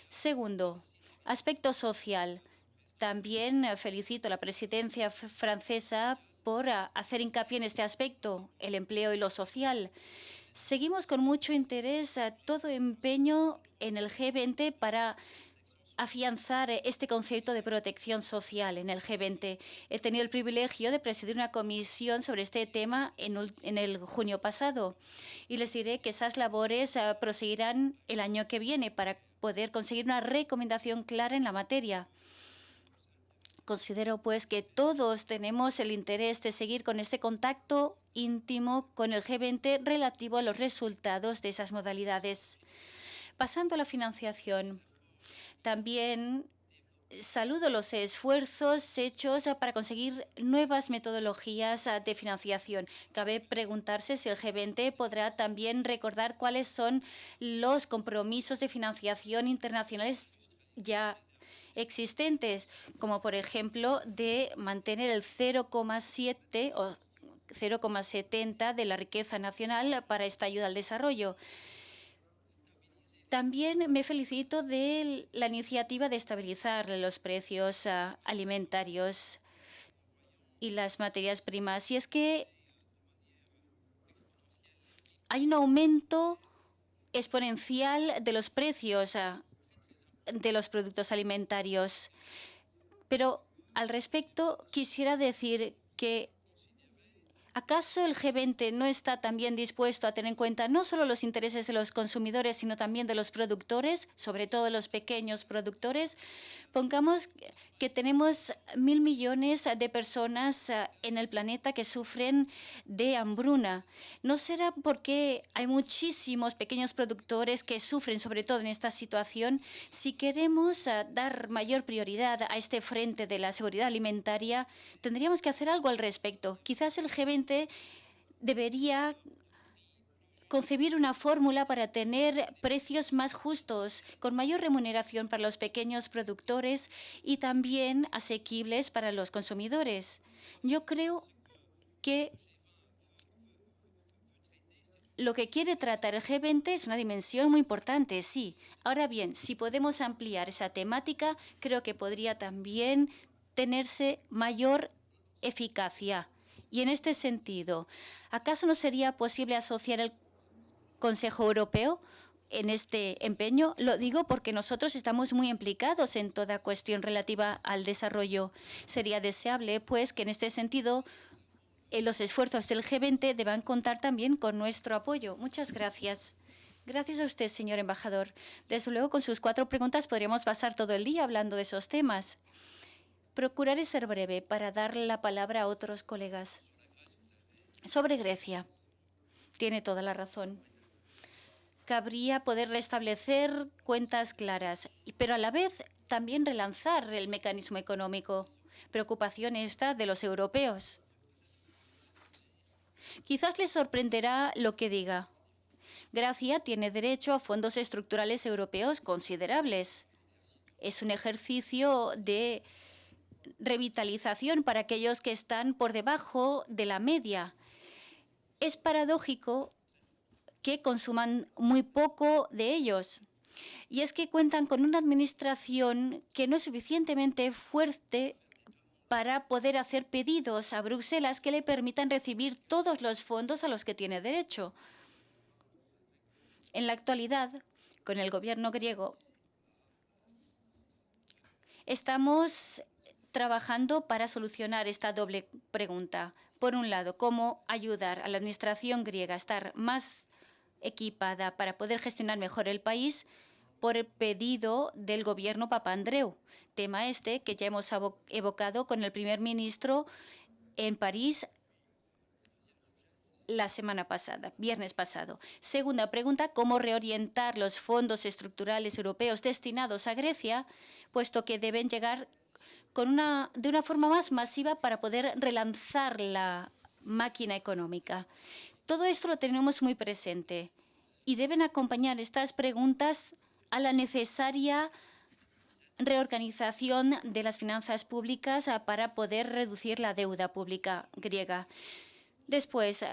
Segundo, aspecto social. También felicito a la presidencia francesa por hacer hincapié en este aspecto, el empleo y lo social. Seguimos con mucho interés todo empeño en el G20 para afianzar este concepto de protección social en el G20. He tenido el privilegio de presidir una comisión sobre este tema en el junio pasado y les diré que esas labores proseguirán el año que viene para poder conseguir una recomendación clara en la materia. Considero, pues, que todos tenemos el interés de seguir con este contacto íntimo con el G20 relativo a los resultados de esas modalidades. Pasando a la financiación, también saludo los esfuerzos hechos para conseguir nuevas metodologías de financiación. Cabe preguntarse si el G20 podrá también recordar cuáles son los compromisos de financiación internacionales ya existentes, como por ejemplo de mantener el 0,7 o 0,70 de la riqueza nacional para esta ayuda al desarrollo. También me felicito de la iniciativa de estabilizar los precios alimentarios y las materias primas. Y es que hay un aumento exponencial de los precios de los productos alimentarios. Pero al respecto quisiera decir que ¿acaso el G20 no está también dispuesto a tener en cuenta no solo los intereses de los consumidores, sino también de los productores, sobre todo los pequeños productores? Pongamos que tenemos 1.000 millones de personas en el planeta que sufren de hambruna. ¿No será porque hay muchísimos pequeños productores que sufren, sobre todo en esta situación? Si queremos dar mayor prioridad a este frente de la seguridad alimentaria, tendríamos que hacer algo al respecto. Quizás el G20 debería concebir una fórmula para tener precios más justos, con mayor remuneración para los pequeños productores y también asequibles para los consumidores. Yo creo que lo que quiere tratar el G20 es una dimensión muy importante, sí. Ahora bien, si podemos ampliar esa temática, creo que podría también tenerse mayor eficacia. Y en este sentido, ¿acaso no sería posible asociar el Consejo Europeo en este empeño? Lo digo porque nosotros estamos muy implicados en toda cuestión relativa al desarrollo. Sería deseable, pues, que en este sentido los esfuerzos del G20 deban contar también con nuestro apoyo. Muchas gracias. Gracias a usted, señor embajador. Desde luego, con sus 4 preguntas podríamos pasar todo el día hablando de esos temas. Procuraré ser breve para dar la palabra a otros colegas. Sobre Grecia, tiene toda la razón. Cabría poder restablecer cuentas claras, pero a la vez también relanzar el mecanismo económico. Preocupación esta de los europeos. Quizás les sorprenderá lo que diga. Grecia tiene derecho a fondos estructurales europeos considerables. Es un ejercicio de revitalización para aquellos que están por debajo de la media. Es paradójico que consuman muy poco de ellos. Y es que cuentan con una administración que no es suficientemente fuerte para poder hacer pedidos a Bruselas que le permitan recibir todos los fondos a los que tiene derecho. En la actualidad, con el gobierno griego, estamos trabajando para solucionar esta doble pregunta. Por un lado, cómo ayudar a la administración griega a estar más equipada para poder gestionar mejor el país por el pedido del gobierno Papandreou, tema este que ya hemos evocado con el primer ministro en París la semana pasada, viernes pasado. Segunda pregunta, cómo reorientar los fondos estructurales europeos destinados a Grecia, puesto que deben llegar de una forma más masiva para poder relanzar la máquina económica. Todo esto lo tenemos muy presente y deben acompañar estas preguntas a la necesaria reorganización de las finanzas públicas para poder reducir la deuda pública griega. Después,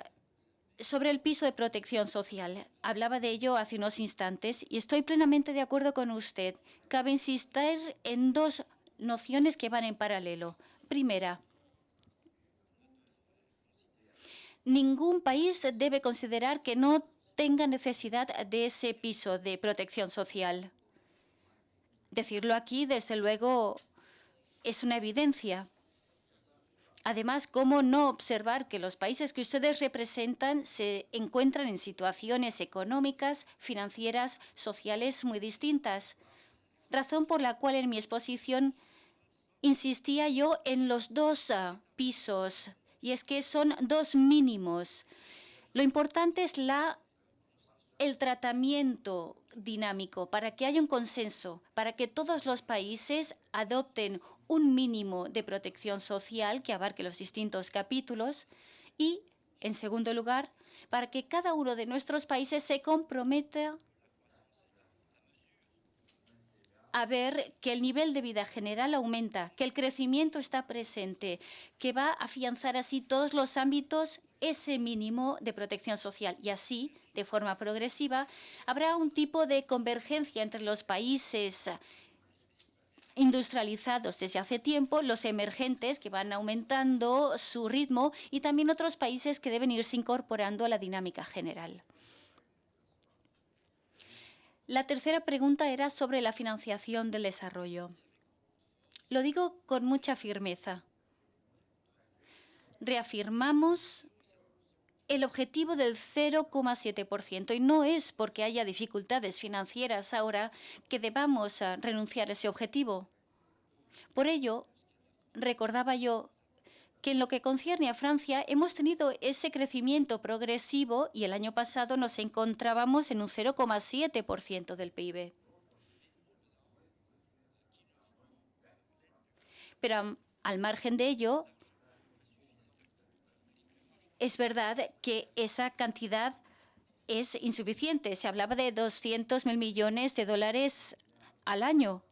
sobre el piso de protección social. Hablaba de ello hace unos instantes y estoy plenamente de acuerdo con usted. Cabe insistir en 2 nociones que van en paralelo. Primera, ningún país debe considerar que no tenga necesidad de ese piso de protección social. Decirlo aquí, desde luego, es una evidencia. Además, ¿cómo no observar que los países que ustedes representan se encuentran en situaciones económicas, financieras, sociales muy distintas? Razón por la cual en mi exposición insistía yo en los 2 pisos, y es que son 2 mínimos. Lo importante es la el tratamiento dinámico, para que haya un consenso, para que todos los países adopten un mínimo de protección social que abarque los distintos capítulos y, en segundo lugar, para que cada uno de nuestros países se comprometa a ver que el nivel de vida general aumenta, que el crecimiento está presente, que va a afianzar así todos los ámbitos ese mínimo de protección social. Y así, de forma progresiva, habrá un tipo de convergencia entre los países industrializados desde hace tiempo, los emergentes que van aumentando su ritmo y también otros países que deben irse incorporando a la dinámica general. La tercera pregunta era sobre la financiación del desarrollo. Lo digo con mucha firmeza. Reafirmamos el objetivo del 0,7% y no es porque haya dificultades financieras ahora que debamos renunciar a ese objetivo. Por ello, recordaba yo que en lo que concierne a Francia hemos tenido ese crecimiento progresivo y el año pasado nos encontrábamos en un 0,7% del PIB. Pero al margen de ello, es verdad que esa cantidad es insuficiente. Se hablaba de 200.000 millones de dólares al año.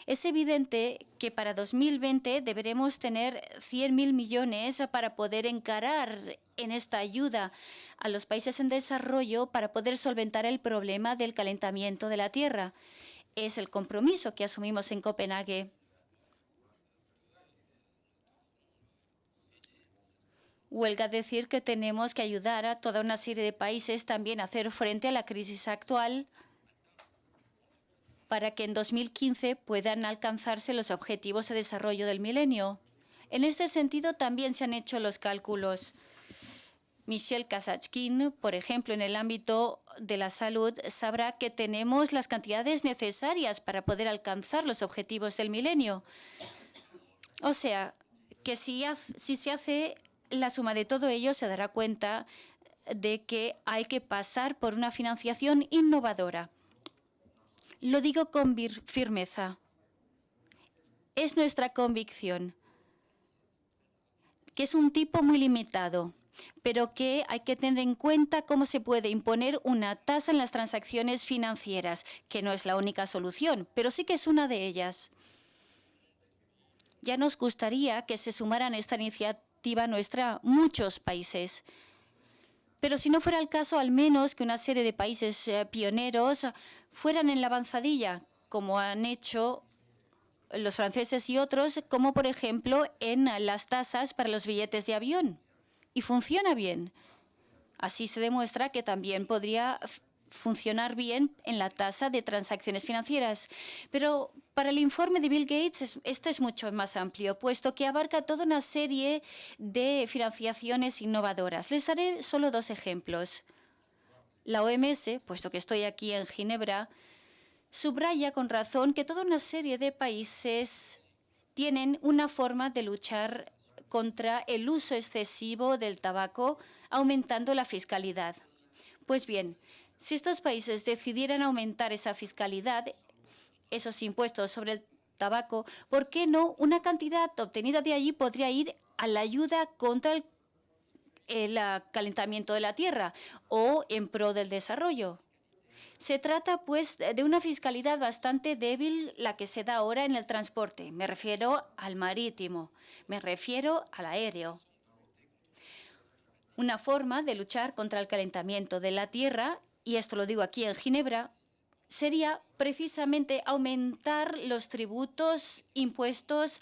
Es evidente que para 2020 deberemos tener 100.000 millones para poder encarar en esta ayuda a los países en desarrollo para poder solventar el problema del calentamiento de la Tierra. Es el compromiso que asumimos en Copenhague. Huelga decir que tenemos que ayudar a toda una serie de países también a hacer frente a la crisis actual para que en 2015 puedan alcanzarse los objetivos de desarrollo del milenio. En este sentido, también se han hecho los cálculos. Michel Kazatchkin, por ejemplo, en el ámbito de la salud, sabrá que tenemos las cantidades necesarias para poder alcanzar los objetivos del milenio. O sea, que si se hace la suma de todo ello, se dará cuenta de que hay que pasar por una financiación innovadora. Lo digo con firmeza. Es nuestra convicción que es un tipo muy limitado, pero que hay que tener en cuenta cómo se puede imponer una tasa en las transacciones financieras, que no es la única solución, pero sí que es una de ellas. Ya nos gustaría que se sumaran a esta iniciativa nuestra muchos países. Pero si no fuera el caso, al menos que una serie de países pioneros fueran en la avanzadilla, como han hecho los franceses y otros, como por ejemplo en las tasas para los billetes de avión. Y funciona bien. Así se demuestra que también podría funcionar bien en la tasa de transacciones financieras. Pero para el informe de Bill Gates, este es mucho más amplio, puesto que abarca toda una serie de financiaciones innovadoras. Les daré solo dos ejemplos. La OMS, puesto que estoy aquí en Ginebra, subraya con razón que toda una serie de países tienen una forma de luchar contra el uso excesivo del tabaco, aumentando la fiscalidad. Pues bien, si estos países decidieran aumentar esa fiscalidad, esos impuestos sobre el tabaco, ¿por qué no una cantidad obtenida de allí podría ir a la ayuda contra el calentamiento de la Tierra o en pro del desarrollo? Se trata, pues, de una fiscalidad bastante débil la que se da ahora en el transporte. Me refiero al marítimo, me refiero al aéreo. Una forma de luchar contra el calentamiento de la Tierra, y esto lo digo aquí en Ginebra, sería precisamente aumentar los tributos impuestos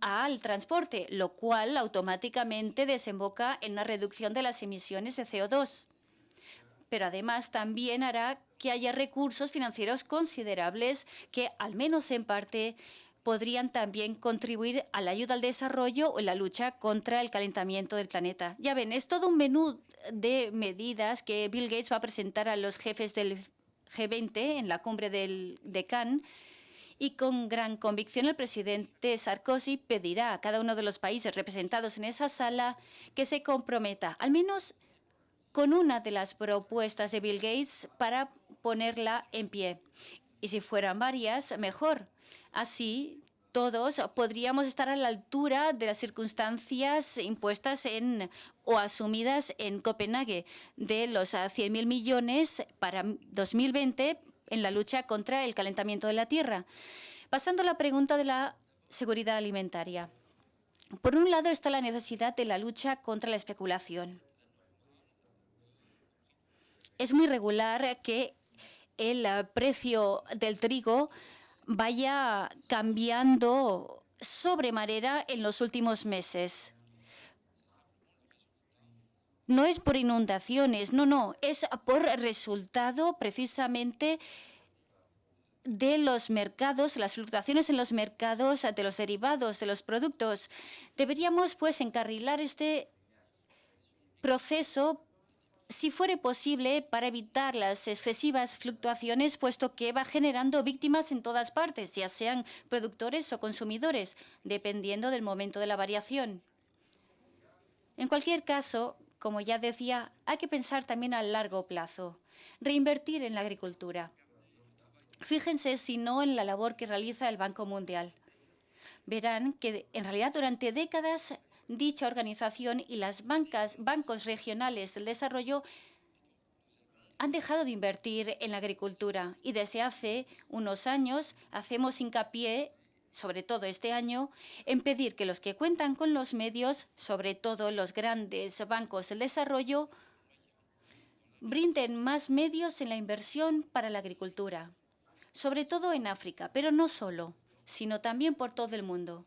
al transporte, lo cual automáticamente desemboca en una reducción de las emisiones de CO2. Pero además también hará que haya recursos financieros considerables que, al menos en parte, podrían también contribuir a la ayuda al desarrollo o en la lucha contra el calentamiento del planeta. Ya ven, es todo un menú de medidas que Bill Gates va a presentar a los jefes del G20 en la cumbre de Cannes, y con gran convicción el presidente Sarkozy pedirá a cada uno de los países representados en esa sala que se comprometa, al menos con una de las propuestas de Bill Gates para ponerla en pie. Y si fueran varias, mejor. Así, todos podríamos estar a la altura de las circunstancias impuestas o asumidas en Copenhague de los 100.000 millones para 2020 en la lucha contra el calentamiento de la Tierra. Pasando a la pregunta de la seguridad alimentaria. Por un lado está la necesidad de la lucha contra la especulación. Es muy regular que el precio del trigo vaya cambiando sobremanera en los últimos meses. No es por inundaciones, no, es por resultado precisamente de los mercados, las fluctuaciones en los mercados de los derivados de los productos. Deberíamos, pues, encarrilar este proceso, si fuera posible, para evitar las excesivas fluctuaciones, puesto que va generando víctimas en todas partes, ya sean productores o consumidores, dependiendo del momento de la variación. En cualquier caso, como ya decía, hay que pensar también a largo plazo, reinvertir en la agricultura. Fíjense si no en la labor que realiza el Banco Mundial. Verán que en realidad durante décadas dicha organización y los bancos regionales del desarrollo han dejado de invertir en la agricultura y desde hace unos años hacemos hincapié, sobre todo este año, en pedir que los que cuentan con los medios, sobre todo los grandes bancos del desarrollo, brinden más medios en la inversión para la agricultura, sobre todo en África, pero no solo, sino también por todo el mundo,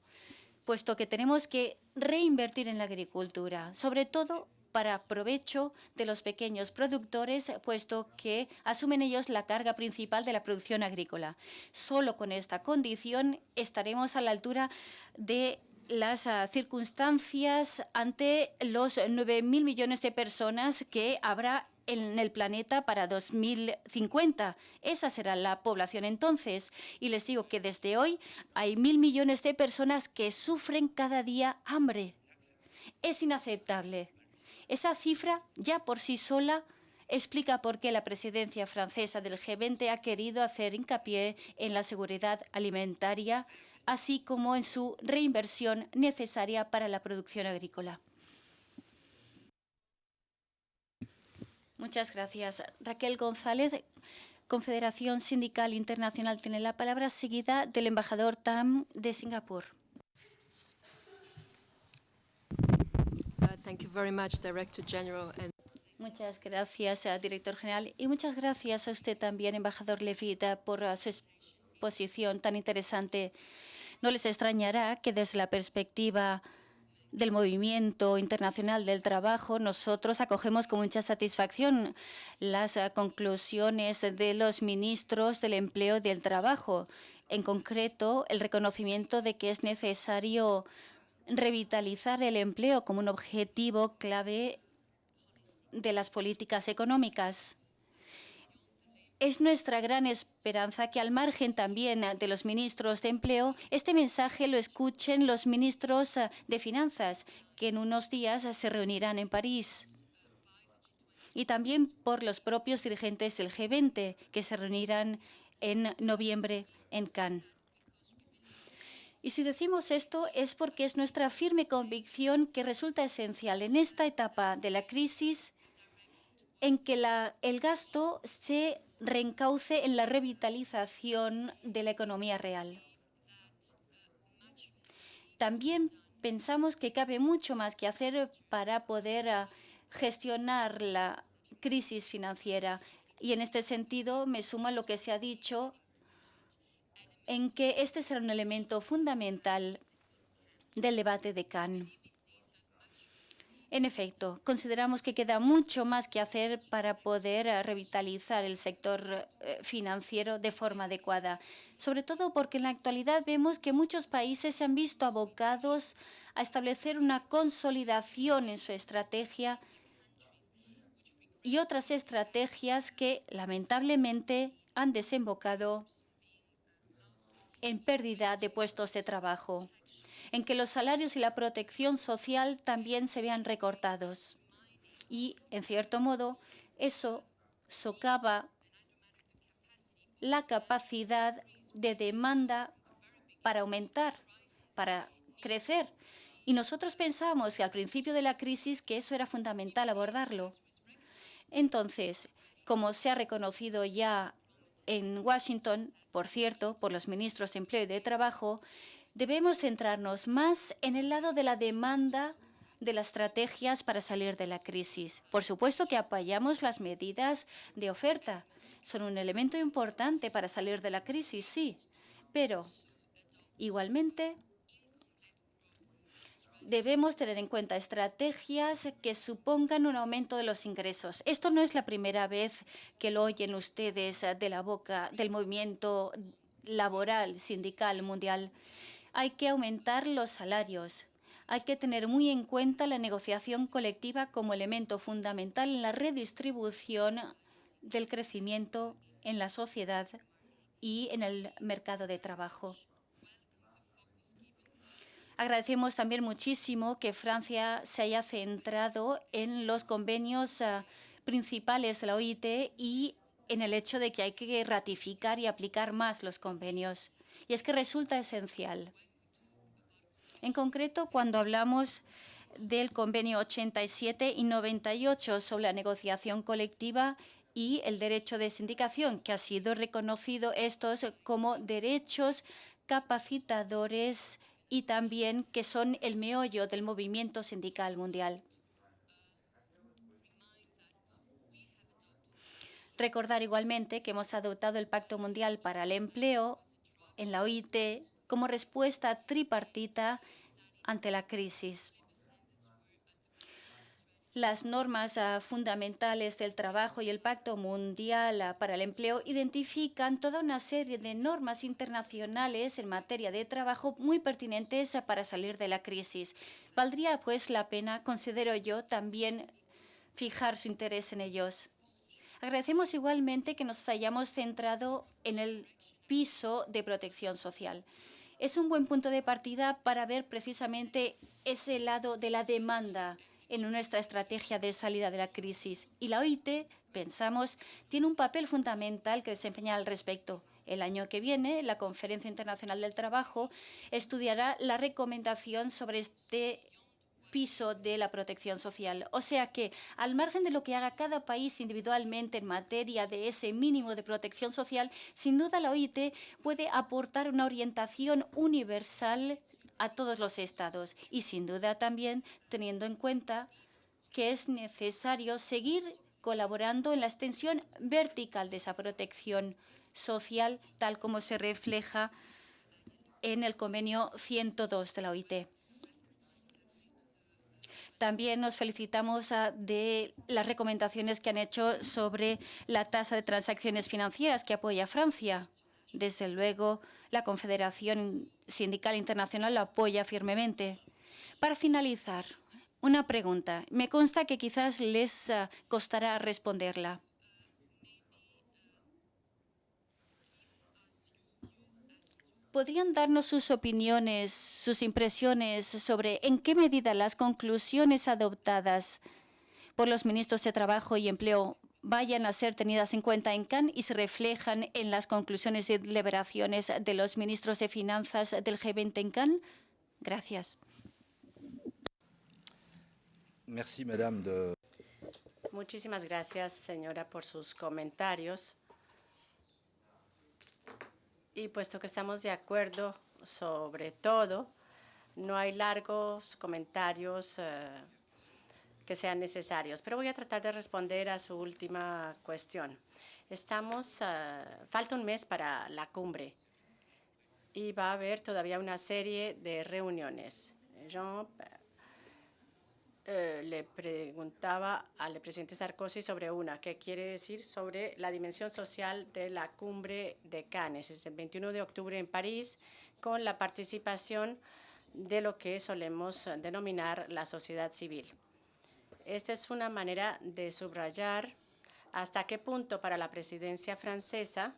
puesto que tenemos que reinvertir en la agricultura, sobre todo para provecho de los pequeños productores, puesto que asumen ellos la carga principal de la producción agrícola. Solo con esta condición estaremos a la altura de las circunstancias ante los 9.000 millones de personas que habrá en el planeta para 2050. Esa será la población entonces. Y les digo que desde hoy hay 1.000 millones de personas que sufren cada día hambre. Es inaceptable. Esa cifra ya por sí sola explica por qué la presidencia francesa del G20 ha querido hacer hincapié en la seguridad alimentaria, así como en su reinversión necesaria para la producción agrícola. Muchas gracias. Raquel González, Confederación Sindical Internacional, tiene la palabra, seguida del embajador Tam de Singapur. Thank you very much, Director General. Muchas gracias, director general, y muchas gracias a usted también, embajador Levitt, por su exposición tan interesante. No les extrañará que desde la perspectiva del Movimiento Internacional del Trabajo, nosotros acogemos con mucha satisfacción las conclusiones de los ministros del Empleo y del Trabajo, en concreto el reconocimiento de que es necesario revitalizar el empleo como un objetivo clave de las políticas económicas. Es nuestra gran esperanza que, al margen también de los ministros de empleo, este mensaje lo escuchen los ministros de finanzas, que en unos días se reunirán en París, y también por los propios dirigentes del G20, que se reunirán en noviembre en Cannes. Y si decimos esto es porque es nuestra firme convicción que resulta esencial en esta etapa de la crisis en que el gasto se reencauce en la revitalización de la economía real. También pensamos que cabe mucho más que hacer para poder gestionar la crisis financiera. Y en este sentido me sumo a lo que se ha dicho en que este será un elemento fundamental del debate de Cannes. En efecto, consideramos que queda mucho más que hacer para poder revitalizar el sector financiero de forma adecuada, sobre todo porque en la actualidad vemos que muchos países se han visto abocados a establecer una consolidación en su estrategia y otras estrategias que lamentablemente han desembocado en pérdida de puestos de trabajo, en que los salarios y la protección social también se vean recortados. Y, en cierto modo, eso socava la capacidad de demanda para aumentar, para crecer. Y nosotros pensamos que al principio de la crisis que eso era fundamental abordarlo. Entonces, como se ha reconocido ya en Washington, por cierto, por los ministros de Empleo y de Trabajo, debemos centrarnos más en el lado de la demanda de las estrategias para salir de la crisis. Por supuesto que apoyamos las medidas de oferta. Son un elemento importante para salir de la crisis, sí, pero igualmente debemos tener en cuenta estrategias que supongan un aumento de los ingresos. Esto no es la primera vez que lo oyen ustedes de la boca del movimiento laboral, sindical, mundial. Hay que aumentar los salarios. Hay que tener muy en cuenta la negociación colectiva como elemento fundamental en la redistribución del crecimiento en la sociedad y en el mercado de trabajo. Agradecemos también muchísimo que Francia se haya centrado en los convenios principales de la OIT y en el hecho de que hay que ratificar y aplicar más los convenios. Y es que resulta esencial. En concreto, cuando hablamos del convenio 87 y 98 sobre la negociación colectiva y el derecho de sindicación, que ha sido reconocido estos como derechos capacitadores y también que son el meollo del movimiento sindical mundial. Recordar igualmente que hemos adoptado el Pacto Mundial para el Empleo en la OIT como respuesta tripartita ante la crisis. Las normas fundamentales del trabajo y el Pacto Mundial para el Empleo identifican toda una serie de normas internacionales en materia de trabajo muy pertinentes para salir de la crisis. Valdría pues la pena, considero yo, también fijar su interés en ellos. Agradecemos igualmente que nos hayamos centrado en el piso de protección social. Es un buen punto de partida para ver precisamente ese lado de la demanda en nuestra estrategia de salida de la crisis. Y la OIT, pensamos, tiene un papel fundamental que desempeñar al respecto. El año que viene, la Conferencia Internacional del Trabajo estudiará la recomendación sobre este piso de la protección social. O sea que, al margen de lo que haga cada país individualmente en materia de ese mínimo de protección social, sin duda la OIT puede aportar una orientación universal a todos los estados y, sin duda, también teniendo en cuenta que es necesario seguir colaborando en la extensión vertical de esa protección social, tal como se refleja en el convenio 102 de la OIT. También nos felicitamos de las recomendaciones que han hecho sobre la tasa de transacciones financieras que apoya Francia. Desde luego, la Confederación Sindical Internacional lo apoya firmemente. Para finalizar, una pregunta. Me consta que quizás les costará responderla. ¿Podrían darnos sus opiniones, sus impresiones sobre en qué medida las conclusiones adoptadas por los ministros de Trabajo y Empleo vayan a ser tenidas en cuenta en Cannes y se reflejan en las conclusiones y deliberaciones de los ministros de Finanzas del G20 en Cannes? Gracias. Merci, madame. Muchísimas gracias, señora, por sus comentarios. Y puesto que estamos de acuerdo sobre todo, no hay largos comentarios que sean necesarios. Pero voy a tratar de responder a su última cuestión. Falta un mes para la cumbre y va a haber todavía una serie de reuniones. Jean le preguntaba al presidente Sarkozy sobre una, ¿qué quiere decir sobre la dimensión social de la cumbre de Cannes? Es el 21 de octubre en París, con la participación de lo que solemos denominar la sociedad civil. Esta es una manera de subrayar hasta qué punto para la presidencia francesa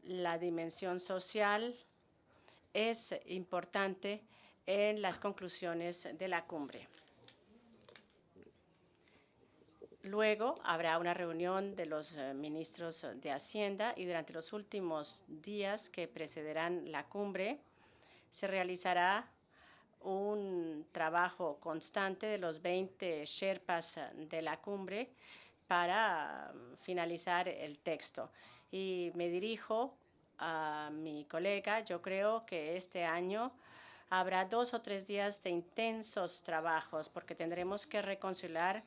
la dimensión social es importante en las conclusiones de la cumbre. Luego habrá una reunión de los ministros de Hacienda y durante los últimos días que precederán la cumbre se realizará un trabajo constante de los 20 Sherpas de la cumbre para finalizar el texto. Y me dirijo a mi colega. Yo creo que este año habrá 2 o 3 días de intensos trabajos porque tendremos que reconciliar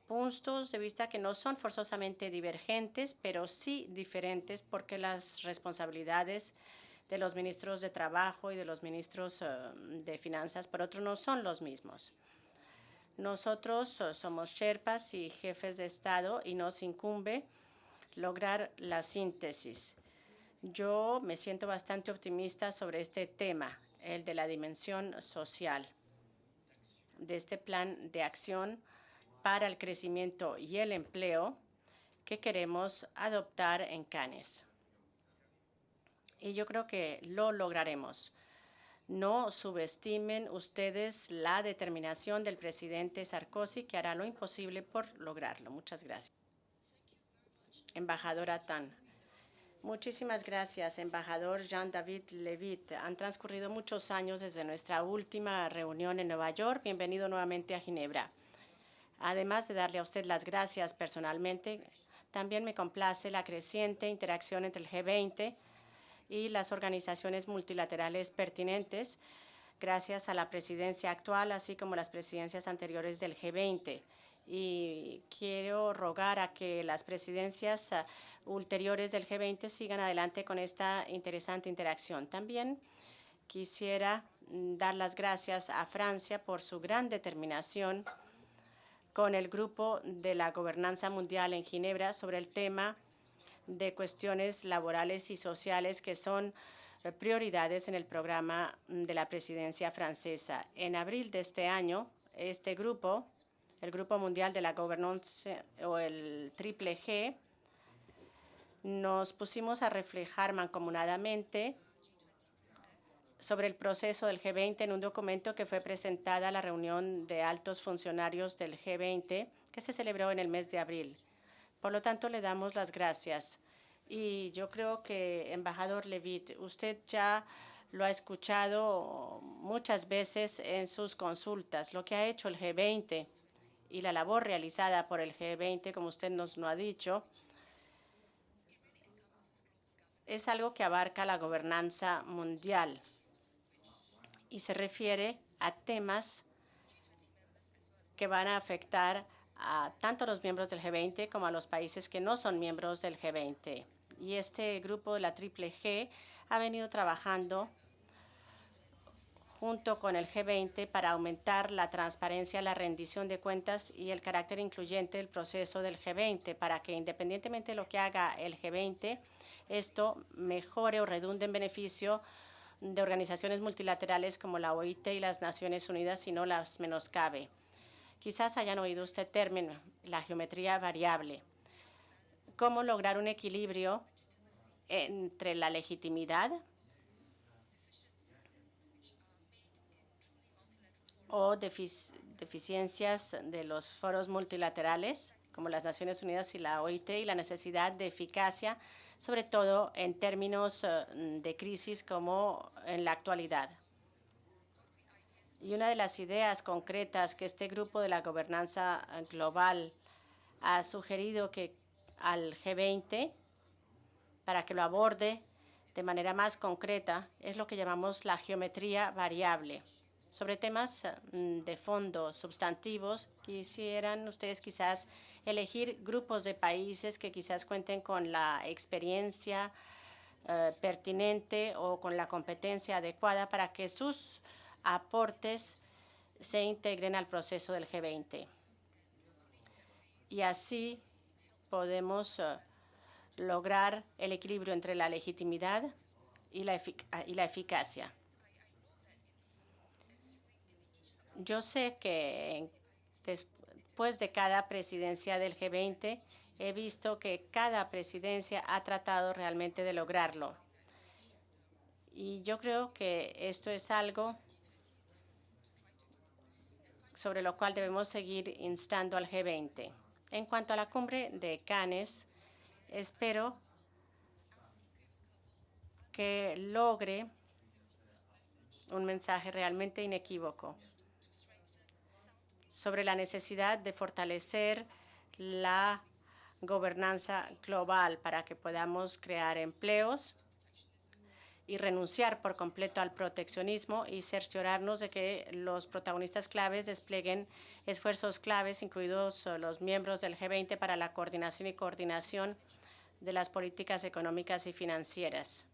puntos de vista que no son forzosamente divergentes, pero sí diferentes porque las responsabilidades de los ministros de Trabajo y de los ministros de Finanzas, por otro, no son los mismos. Nosotros somos Sherpas y jefes de Estado y nos incumbe lograr la síntesis. Yo me siento bastante optimista sobre este tema, el de la dimensión social, de este plan de acción para el crecimiento y el empleo que queremos adoptar en Cannes. Y yo creo que lo lograremos. No subestimen ustedes la determinación del presidente Sarkozy, que hará lo imposible por lograrlo. Muchas gracias. Embajadora Tan. Muchísimas gracias, embajador Jean-David Levitt. Han transcurrido muchos años desde nuestra última reunión en Nueva York. Bienvenido nuevamente a Ginebra. Además de darle a usted las gracias personalmente, también me complace la creciente interacción entre el G20 y las organizaciones multilaterales pertinentes, gracias a la presidencia actual, así como las presidencias anteriores del G20. Y quiero rogar a que las presidencias ulteriores del G20 sigan adelante con esta interesante interacción. También quisiera dar las gracias a Francia por su gran determinación con el Grupo de la Gobernanza Mundial en Ginebra sobre el tema de cuestiones laborales y sociales que son prioridades en el programa de la presidencia francesa. En abril de este año, este grupo, el Grupo Mundial de la Gobernanza o el Triple G, nos pusimos a reflejar mancomunadamente sobre el proceso del G20 en un documento que fue presentado a la reunión de altos funcionarios del G20 que se celebró en el mes de abril. Por lo tanto, le damos las gracias. Y yo creo que, embajador Levitt, usted ya lo ha escuchado muchas veces en sus consultas. Lo que ha hecho el G20 y la labor realizada por el G20, como usted nos lo ha dicho, es algo que abarca la gobernanza mundial y se refiere a temas que van a afectar a tanto los miembros del G20 como a los países que no son miembros del G20. Y este grupo de la Triple G ha venido trabajando junto con el G20 para aumentar la transparencia, la rendición de cuentas y el carácter incluyente del proceso del G20 para que, independientemente de lo que haga el G20, esto mejore o redunde en beneficio de organizaciones multilaterales como la OIT y las Naciones Unidas y no las menoscabe. Quizás hayan oído este término, la geometría variable. ¿Cómo lograr un equilibrio entre la legitimidad o deficiencias de los foros multilaterales, como las Naciones Unidas y la OIT, y la necesidad de eficacia, sobre todo en términos de crisis como en la actualidad? Y una de las ideas concretas que este grupo de la gobernanza global ha sugerido que al G20, para que lo aborde de manera más concreta, es lo que llamamos la geometría variable. Sobre temas de fondo sustantivos, quisieran ustedes quizás elegir grupos de países que quizás cuenten con la experiencia pertinente o con la competencia adecuada para que sus aportes se integren al proceso del G20. Y así podemos lograr el equilibrio entre la legitimidad y la eficacia. Yo sé que después de cada presidencia del G20 he visto que cada presidencia ha tratado realmente de lograrlo. Y yo creo que esto es algo sobre lo cual debemos seguir instando al G20. En cuanto a la cumbre de Cannes, espero que logre un mensaje realmente inequívoco sobre la necesidad de fortalecer la gobernanza global para que podamos crear empleos y renunciar por completo al proteccionismo y cerciorarnos de que los protagonistas claves desplieguen esfuerzos claves, incluidos los miembros del G20, para la coordinación de las políticas económicas y financieras.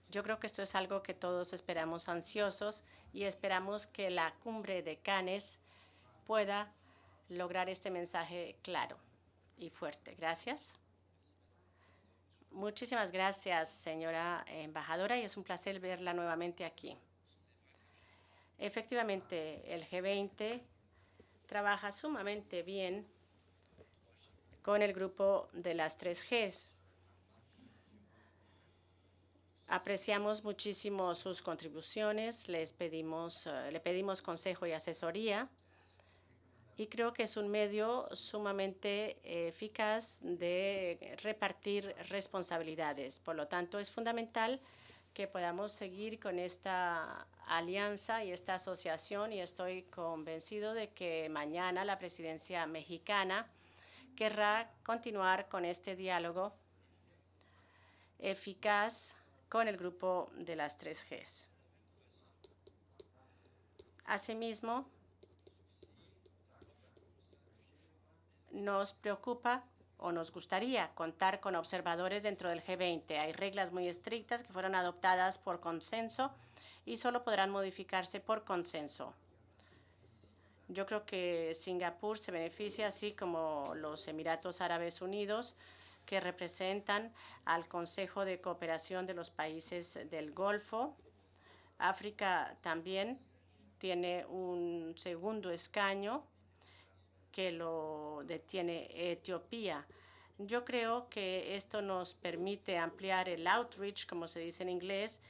Yo creo que esto es algo que todos esperamos ansiosos y esperamos que la cumbre de Cannes pueda lograr este mensaje claro y fuerte. Gracias. Muchísimas gracias, señora embajadora, y es un placer verla nuevamente aquí. Efectivamente, el G20 trabaja sumamente bien con el grupo de las 3Gs. Apreciamos muchísimo sus contribuciones, le pedimos consejo y asesoría, y creo que es un medio sumamente eficaz de repartir responsabilidades. Por lo tanto, es fundamental que podamos seguir con esta alianza y esta asociación, y estoy convencido de que mañana la presidencia mexicana querrá continuar con este diálogo eficaz con el grupo de las 3Gs. Asimismo, nos preocupa o nos gustaría contar con observadores dentro del G20. Hay reglas muy estrictas que fueron adoptadas por consenso y solo podrán modificarse por consenso. Yo creo que Singapur se beneficia, así como los Emiratos Árabes Unidos, que representan al Consejo de Cooperación de los Países del Golfo. África también tiene un segundo escaño que lo detiene Etiopía. Yo creo que esto nos permite ampliar el outreach, como se dice en inglés,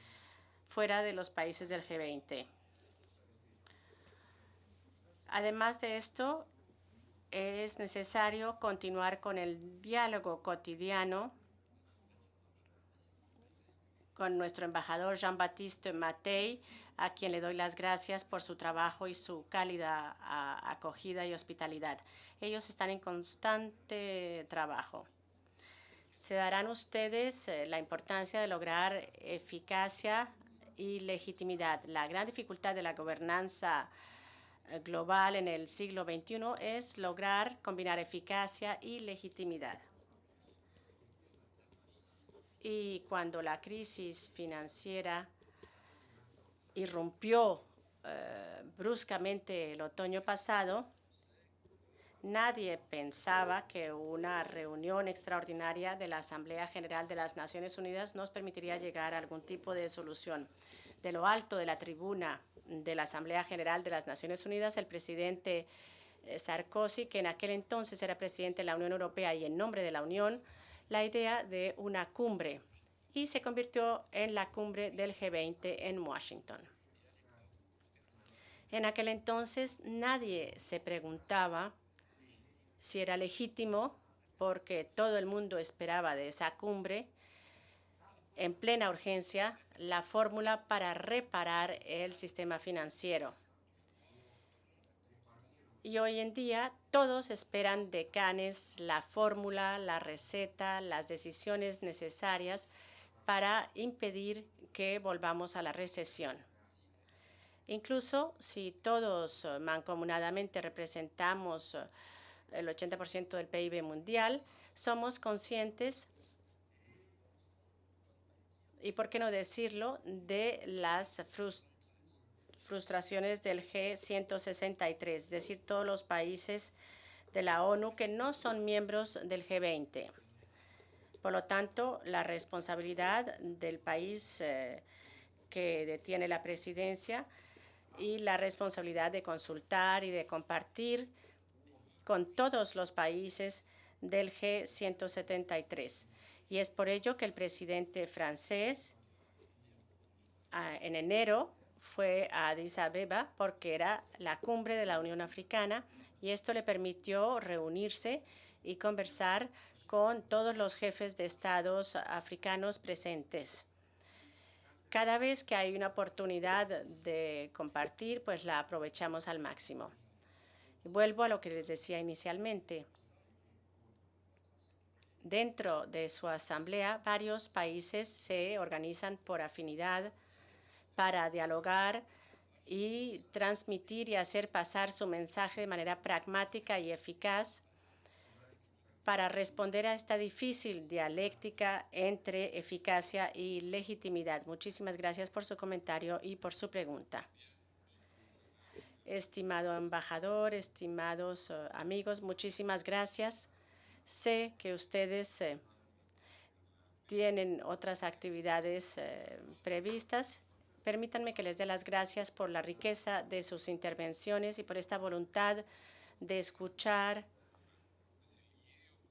fuera de los países del G20. Además de esto, es necesario continuar con el diálogo cotidiano con nuestro embajador Jean-Baptiste Mattei, a quien le doy las gracias por su trabajo y su cálida acogida y hospitalidad. Ellos están en constante trabajo. Se darán ustedes la importancia de lograr eficacia y legitimidad. La gran dificultad de la gobernanza global en el siglo XXI es lograr combinar eficacia y legitimidad. Y cuando la crisis financiera irrumpió bruscamente el otoño pasado, nadie pensaba que una reunión extraordinaria de la Asamblea General de las Naciones Unidas nos permitiría llegar a algún tipo de solución. De lo alto de la tribuna de la Asamblea General de las Naciones Unidas, el presidente Sarkozy, que en aquel entonces era presidente de la Unión Europea y en nombre de la Unión, la idea de una cumbre, y se convirtió en la cumbre del G20 en Washington. En aquel entonces nadie se preguntaba si era legítimo, porque todo el mundo esperaba de esa cumbre en plena urgencia la fórmula para reparar el sistema financiero. Y hoy en día todos esperan de Cannes la fórmula, la receta, las decisiones necesarias para impedir que volvamos a la recesión. Incluso si todos mancomunadamente representamos el 80% del PIB mundial, somos conscientes, y por qué no decirlo, de las frustraciones del G163, es decir, todos los países de la ONU que no son miembros del G20. Por lo tanto, la responsabilidad del país que detiene la presidencia y la responsabilidad de consultar y de compartir con todos los países del G173. Y es por ello que el presidente francés en enero fue a Addis Abeba, porque era la cumbre de la Unión Africana y esto le permitió reunirse y conversar con todos los jefes de estados africanos presentes. Cada vez que hay una oportunidad de compartir, pues la aprovechamos al máximo. Vuelvo a lo que les decía inicialmente. Dentro de su asamblea, varios países se organizan por afinidad para dialogar y transmitir y hacer pasar su mensaje de manera pragmática y eficaz para responder a esta difícil dialéctica entre eficacia y legitimidad. Muchísimas gracias por su comentario y por su pregunta. Estimado embajador, estimados amigos, muchísimas gracias. Sé que ustedes tienen otras actividades previstas. Permítanme que les dé las gracias por la riqueza de sus intervenciones y por esta voluntad de escuchar,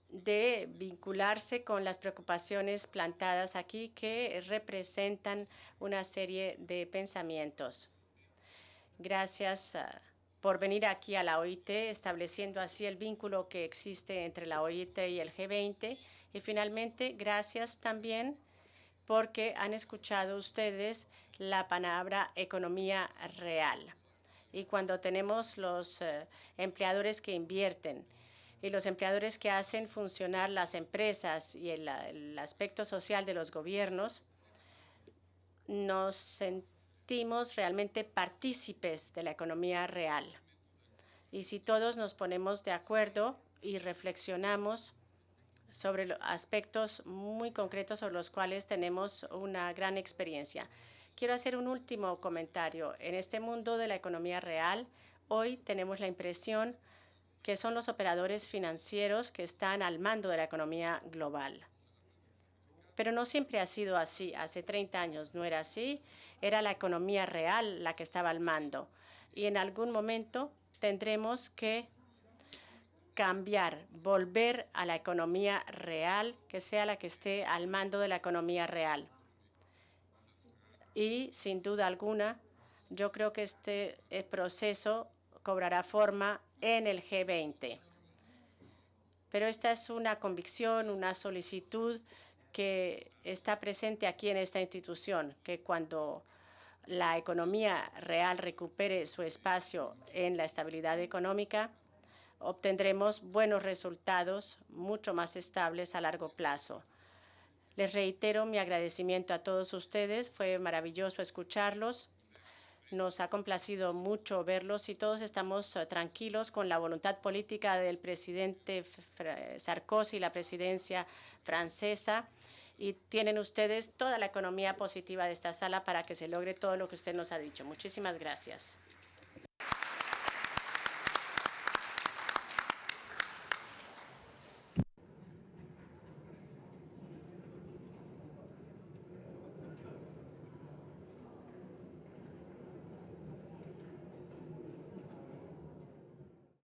de vincularse con las preocupaciones plantadas aquí que representan una serie de pensamientos. Gracias por venir aquí a la OIT, estableciendo así el vínculo que existe entre la OIT y el G20. Y finalmente, gracias también porque han escuchado ustedes la palabra economía real. Y cuando tenemos los empleadores que invierten y los empleadores que hacen funcionar las empresas y el aspecto social de los gobiernos, nos sentimos realmente partícipes de la economía real. Y si todos nos ponemos de acuerdo y reflexionamos sobre los aspectos muy concretos sobre los cuales tenemos una gran experiencia. Quiero hacer un último comentario. En este mundo de la economía real, hoy tenemos la impresión que son los operadores financieros que están al mando de la economía global. Pero no siempre ha sido así. Hace 30 años no era así. Era la economía real la que estaba al mando. Y en algún momento tendremos que cambiar, volver a la economía real, que sea la que esté al mando de la economía real. Y sin duda alguna, yo creo que este proceso cobrará forma en el G20. Pero esta es una convicción, una solicitud que está presente aquí en esta institución, que cuando la economía real recupere su espacio en la estabilidad económica, obtendremos buenos resultados mucho más estables a largo plazo. Les reitero mi agradecimiento a todos ustedes. Fue maravilloso escucharlos. Nos ha complacido mucho verlos y todos estamos tranquilos con la voluntad política del presidente Sarkozy y la presidencia francesa. Y tienen ustedes toda la economía positiva de esta sala para que se logre todo lo que usted nos ha dicho. Muchísimas gracias.